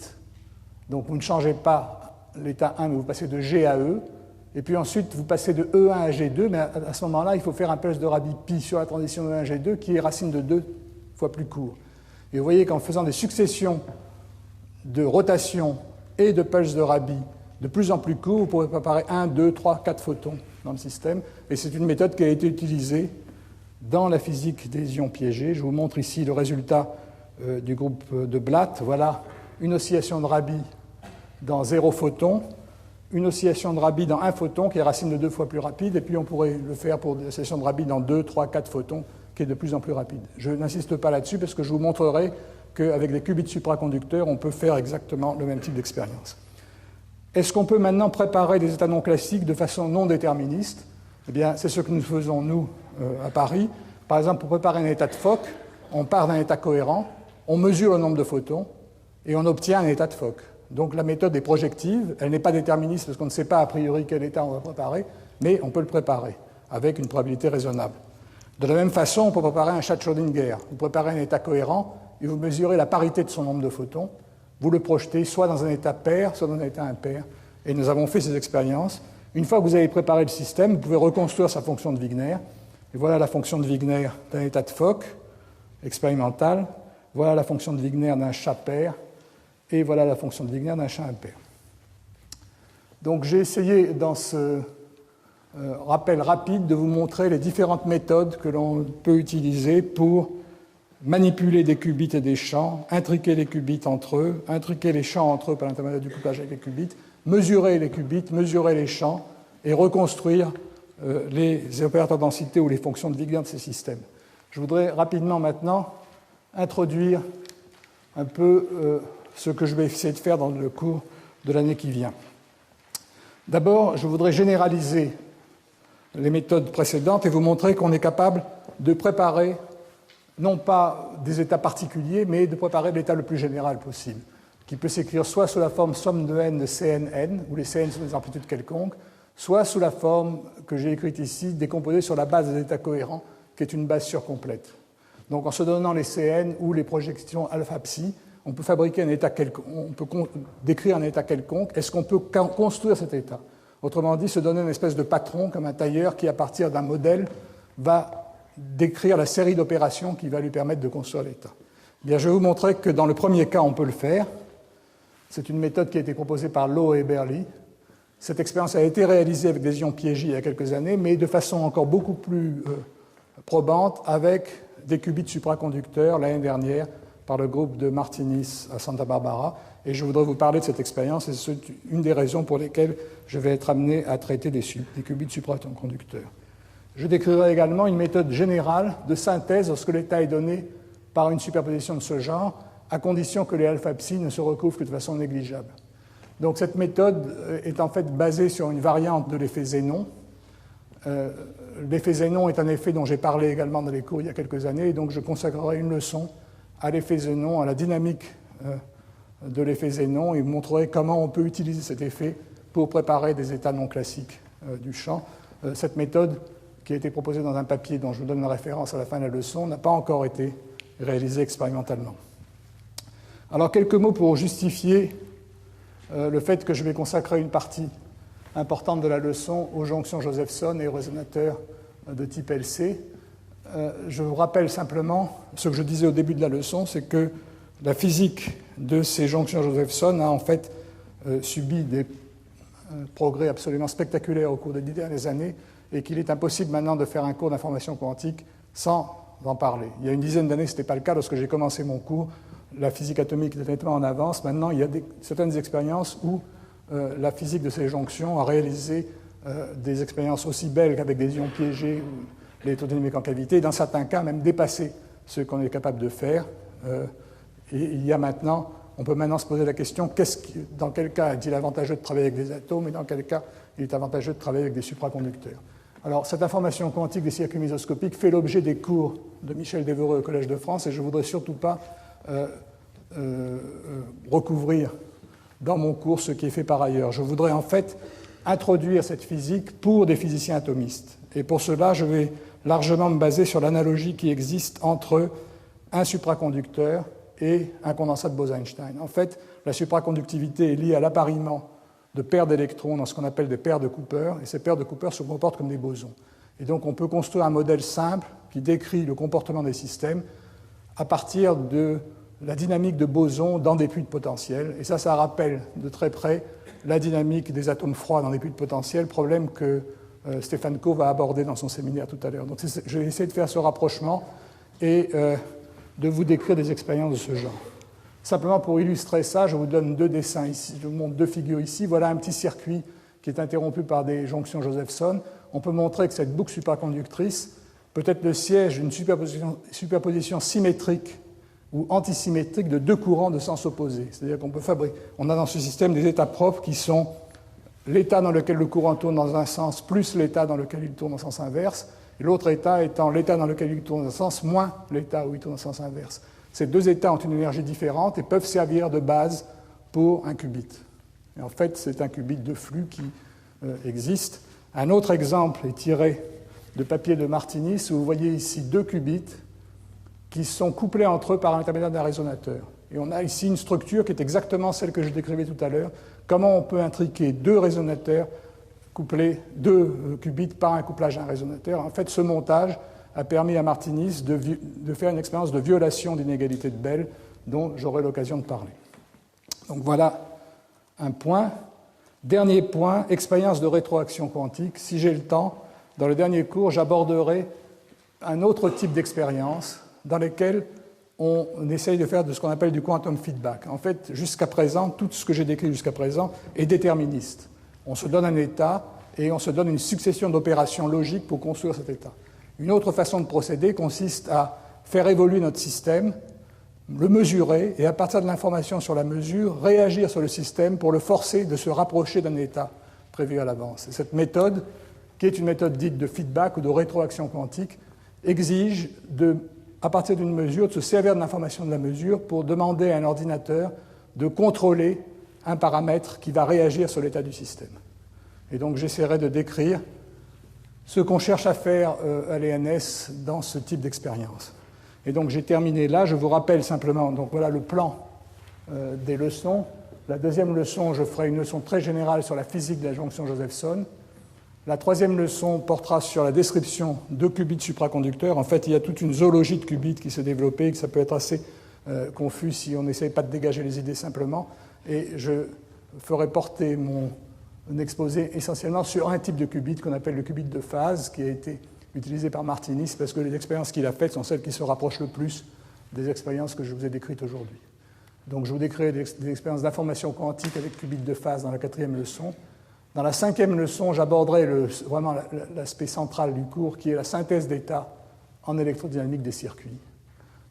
Donc vous ne changez pas l'état 1, mais vous passez de G à E. Et puis ensuite, vous passez de E1 à G2, mais à ce moment-là, il faut faire un pulse de Rabi pi sur la transition E1 à G2 qui est racine de 2 fois plus court. Et vous voyez qu'en faisant des successions de rotations et de pulses de Rabi de plus en plus courts, vous pourrez préparer 1, 2, 3, 4 photons dans le système. Et c'est une méthode qui a été utilisée dans la physique des ions piégés. Je vous montre ici le résultat du groupe de Blatt. Voilà une oscillation de Rabi dans 0 photon, une oscillation de Rabi dans 1 photon qui est racine de 2 fois plus rapide, et puis on pourrait le faire pour une oscillation de Rabi dans 2, 3, 4 photons qui est de plus en plus rapide. Je n'insiste pas là-dessus parce que je vous montrerai qu'avec des qubits supraconducteurs, on peut faire exactement le même type d'expérience. Est-ce qu'on peut maintenant préparer des états non classiques de façon non déterministe? Eh bien, c'est ce que nous faisons, nous, à Paris. Par exemple, pour préparer un état de Fock, on part d'un état cohérent, on mesure le nombre de photons, et on obtient un état de Fock. Donc la méthode est projective, elle n'est pas déterministe parce qu'on ne sait pas a priori quel état on va préparer, mais on peut le préparer avec une probabilité raisonnable. De la même façon, on peut préparer un chat de Schrödinger. Vous préparez un état cohérent et vous mesurez la parité de son nombre de photons. Vous le projetez soit dans un état pair, soit dans un état impair. Et nous avons fait ces expériences. Une fois que vous avez préparé le système, vous pouvez reconstruire sa fonction de Wigner. Et voilà la fonction de Wigner d'un état de Fock expérimental. Voilà la fonction de Wigner d'un chat pair. Et voilà la fonction de Wigner d'un chat impair. Donc j'ai essayé dans ce rappel rapide de vous montrer les différentes méthodes que l'on peut utiliser pour manipuler des qubits et des champs, intriquer les qubits entre eux, intriquer les champs entre eux par l'intermédiaire du couplage avec les qubits, mesurer les qubits, mesurer les champs et reconstruire les opérateurs de densité ou les fonctions de Wigner de ces systèmes. Je voudrais rapidement maintenant introduire un peu ce que je vais essayer de faire dans le cours de l'année qui vient. D'abord, je voudrais généraliser les méthodes précédentes et vous montrer qu'on est capable de préparer non pas des états particuliers, mais de préparer l'état le plus général possible, qui peut s'écrire soit sous la forme somme de n de Cnn, où les Cn sont des amplitudes quelconques, soit sous la forme que j'ai écrite ici, décomposée sur la base des états cohérents, qui est une base surcomplète. Donc en se donnant les Cn ou les projections alpha-psi, on peut fabriquer un état quelconque, on peut décrire un état quelconque. Est-ce qu'on peut construire cet état? Autrement dit, se donner une espèce de patron, comme un tailleur qui, à partir d'un modèle, va décrire la série d'opérations qui va lui permettre de construire l'état. Bien, je vais vous montrer que dans le premier cas, on peut le faire. C'est une méthode qui a été proposée par Lowe et Berly. Cette expérience a été réalisée avec des ions piégés il y a quelques années, mais de façon encore beaucoup plus probante avec des qubits supraconducteurs l'année dernière par le groupe de Martinis à Santa Barbara. Et je voudrais vous parler de cette expérience, et c'est une des raisons pour lesquelles je vais être amené à traiter des qubits supraconducteurs. Je décrirai également une méthode générale de synthèse lorsque l'état est donné par une superposition de ce genre, à condition que les alpha-psi ne se recouvrent que de façon négligeable. Donc cette méthode est en fait basée sur une variante de l'effet Zénon. L'effet Zénon est un effet dont j'ai parlé également dans les cours il y a quelques années, et donc je consacrerai une leçon à l'effet Zénon, à la dynamique de l'effet Zénon, et vous montrerai comment on peut utiliser cet effet pour préparer des états non classiques du champ. Cette méthode, qui a été proposée dans un papier dont je vous donne la référence à la fin de la leçon, n'a pas encore été réalisée expérimentalement. Alors, quelques mots pour justifier le fait que je vais consacrer une partie importante de la leçon aux jonctions Josephson et aux résonateurs de type LC. Je vous rappelle simplement ce que je disais au début de la leçon, c'est que la physique de ces jonctions Josephson a en fait subi des progrès absolument spectaculaires au cours des 10 dernières années, et qu'il est impossible maintenant de faire un cours d'information quantique sans en parler. Il y a une dizaine d'années, ce n'était pas le cas. Lorsque j'ai commencé mon cours, la physique atomique était nettement en avance. Maintenant, il y a certaines expériences où la physique de ces jonctions a réalisé des expériences aussi belles qu'avec des ions piégés ou l'électrodynamique en cavité, et dans certains cas, même dépasser ce qu'on est capable de faire. Et il y a maintenant, on peut maintenant se poser la question, dans quel cas est-il avantageux de travailler avec des atomes, et dans quel cas il est avantageux de travailler avec des supraconducteurs. Alors, cette information quantique des circuits mésoscopiques fait l'objet des cours de Michel Devereux au Collège de France, et je ne voudrais surtout pas recouvrir dans mon cours ce qui est fait par ailleurs. Je voudrais en fait introduire cette physique pour des physiciens atomistes. Et pour cela, je vais largement me baser sur l'analogie qui existe entre un supraconducteur et un condensat de Bose-Einstein. En fait, la supraconductivité est liée à l'appariement de paires d'électrons dans ce qu'on appelle des paires de Cooper, et ces paires de Cooper se comportent comme des bosons. Et donc on peut construire un modèle simple qui décrit le comportement des systèmes à partir de la dynamique de bosons dans des puits de potentiel. Et ça rappelle de très près la dynamique des atomes froids dans des puits de potentiel, problème que Stéphane Coe va aborder dans son séminaire tout à l'heure. Donc je vais essayer de faire ce rapprochement et de vous décrire des expériences de ce genre. Simplement pour illustrer ça, je vous donne deux dessins ici, je vous montre deux figures ici. Voilà un petit circuit qui est interrompu par des jonctions Josephson. On peut montrer que cette boucle supraconductrice peut être le siège d'une superposition symétrique ou antisymétrique de deux courants de sens opposés. C'est-à-dire on a dans ce système des états propres qui sont l'état dans lequel le courant tourne dans un sens plus l'état dans lequel il tourne en sens inverse, et l'autre état étant l'état dans lequel il tourne dans un sens moins l'état où il tourne en sens inverse. Ces deux états ont une énergie différente et peuvent servir de base pour un qubit. Et en fait, c'est un qubit de flux qui existe. Un autre exemple est tiré de papier de Martinis, où vous voyez ici deux qubits qui sont couplés entre eux par l'intermédiaire d'un résonateur. Et on a ici une structure qui est exactement celle que je décrivais tout à l'heure. Comment on peut intriquer deux résonateurs couplés, deux qubits par un couplage à un résonateur. En fait, ce montage a permis à Martinis de faire une expérience de violation d'inégalité de Bell dont j'aurai l'occasion de parler. Donc voilà un point. Dernier point, expérience de rétroaction quantique. Si j'ai le temps, dans le dernier cours, j'aborderai un autre type d'expérience dans lesquelles on essaye de faire de ce qu'on appelle du quantum feedback. En fait, jusqu'à présent, tout ce que j'ai décrit jusqu'à présent est déterministe. On se donne un état et on se donne une succession d'opérations logiques pour construire cet état. Une autre façon de procéder consiste à faire évoluer notre système, le mesurer et à partir de l'information sur la mesure, réagir sur le système pour le forcer de se rapprocher d'un état prévu à l'avance. Et cette méthode, qui est une méthode dite de feedback ou de rétroaction quantique, exige à partir d'une mesure, de se servir de l'information de la mesure pour demander à un ordinateur de contrôler un paramètre qui va réagir sur l'état du système. Et donc j'essaierai de décrire ce qu'on cherche à faire à l'ENS dans ce type d'expérience. Et donc j'ai terminé là. Je vous rappelle simplement, donc voilà le plan des leçons. La deuxième leçon, je ferai une leçon très générale sur la physique de la jonction Josephson. La troisième leçon portera sur la description de qubits supraconducteurs. En fait, il y a toute une zoologie de qubits qui s'est développée et que ça peut être assez confus si on n'essaye pas de dégager les idées simplement. Et je ferai porter mon exposé essentiellement sur un type de qubit qu'on appelle le qubit de phase, qui a été utilisé par Martinis parce que les expériences qu'il a faites sont celles qui se rapprochent le plus des expériences que je vous ai décrites aujourd'hui. Donc je vous décrirai des expériences d'information quantique avec qubit de phase dans la quatrième leçon. Dans la cinquième leçon, j'aborderai vraiment l'aspect central du cours, qui est la synthèse d'états en électrodynamique des circuits.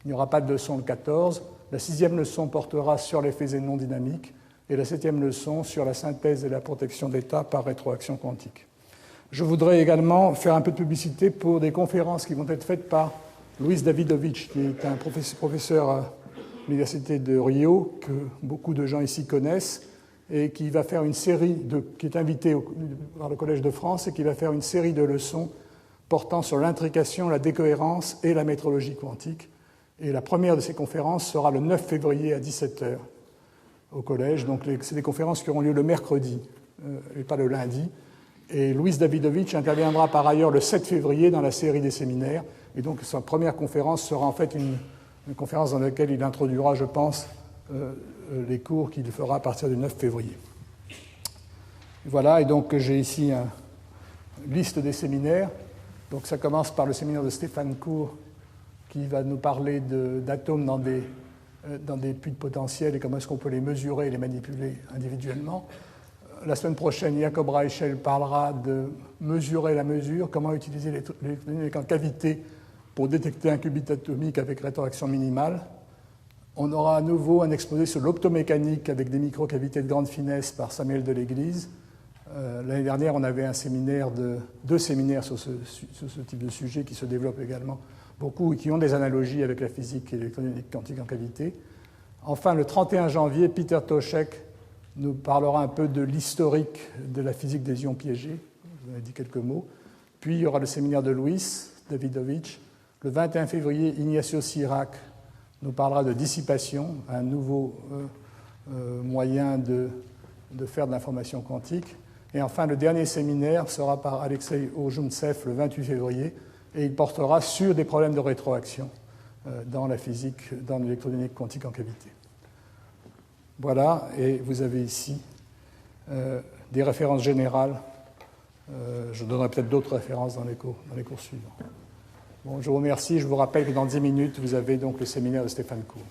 Il n'y aura pas de leçon le 14. La sixième leçon portera sur les phasés non dynamiques et la septième leçon sur la synthèse et la protection d'états par rétroaction quantique. Je voudrais également faire un peu de publicité pour des conférences qui vont être faites par Luis Davidovich, qui est un professeur à l'Université de Rio, que beaucoup de gens ici connaissent, et qui va faire une série qui est invité par le Collège de France et qui va faire une série de leçons portant sur l'intrication, la décohérence et la métrologie quantique. Et la première de ces conférences sera le 9 février à 17h au Collège. Donc c'est des conférences qui auront lieu le mercredi et pas le lundi. Et Luis Davidovich interviendra par ailleurs le 7 février dans la série des séminaires. Et donc sa première conférence sera en fait une conférence dans laquelle il introduira, je pense, les cours qu'il fera à partir du 9 février. Voilà, et donc j'ai ici une liste des séminaires. Donc ça commence par le séminaire de Stéphane Coe, qui va nous parler d'atomes dans des puits de potentiel et comment est-ce qu'on peut les mesurer et les manipuler individuellement. La semaine prochaine, Jacob Reichel parlera de mesurer la mesure, comment utiliser les cavités pour détecter un qubit atomique avec rétroaction minimale. On aura à nouveau un exposé sur l'optomécanique avec des microcavités de grande finesse par Samuel Delèglise. L'année dernière, on avait deux séminaires sur ce type de sujet qui se développent également beaucoup et qui ont des analogies avec la physique électronique quantique en cavité. Enfin, le 31 janvier, Peter Toshek nous parlera un peu de l'historique de la physique des ions piégés. Je vous en ai dit quelques mots. Puis, il y aura le séminaire de Luis Davidovich. Le 21 février, Ignacio Cirac nous parlera de dissipation, un nouveau moyen de faire de l'information quantique. Et enfin, le dernier séminaire sera par Alexei Ojumtsev le 28 février, et il portera sur des problèmes de rétroaction dans la physique, dans l'électrodynamique quantique en cavité. Voilà, et vous avez ici des références générales. Je donnerai peut-être d'autres références dans les cours suivants. Bon, je vous remercie. Je vous rappelle que dans 10 minutes, vous avez donc le séminaire de Stéphane Cour.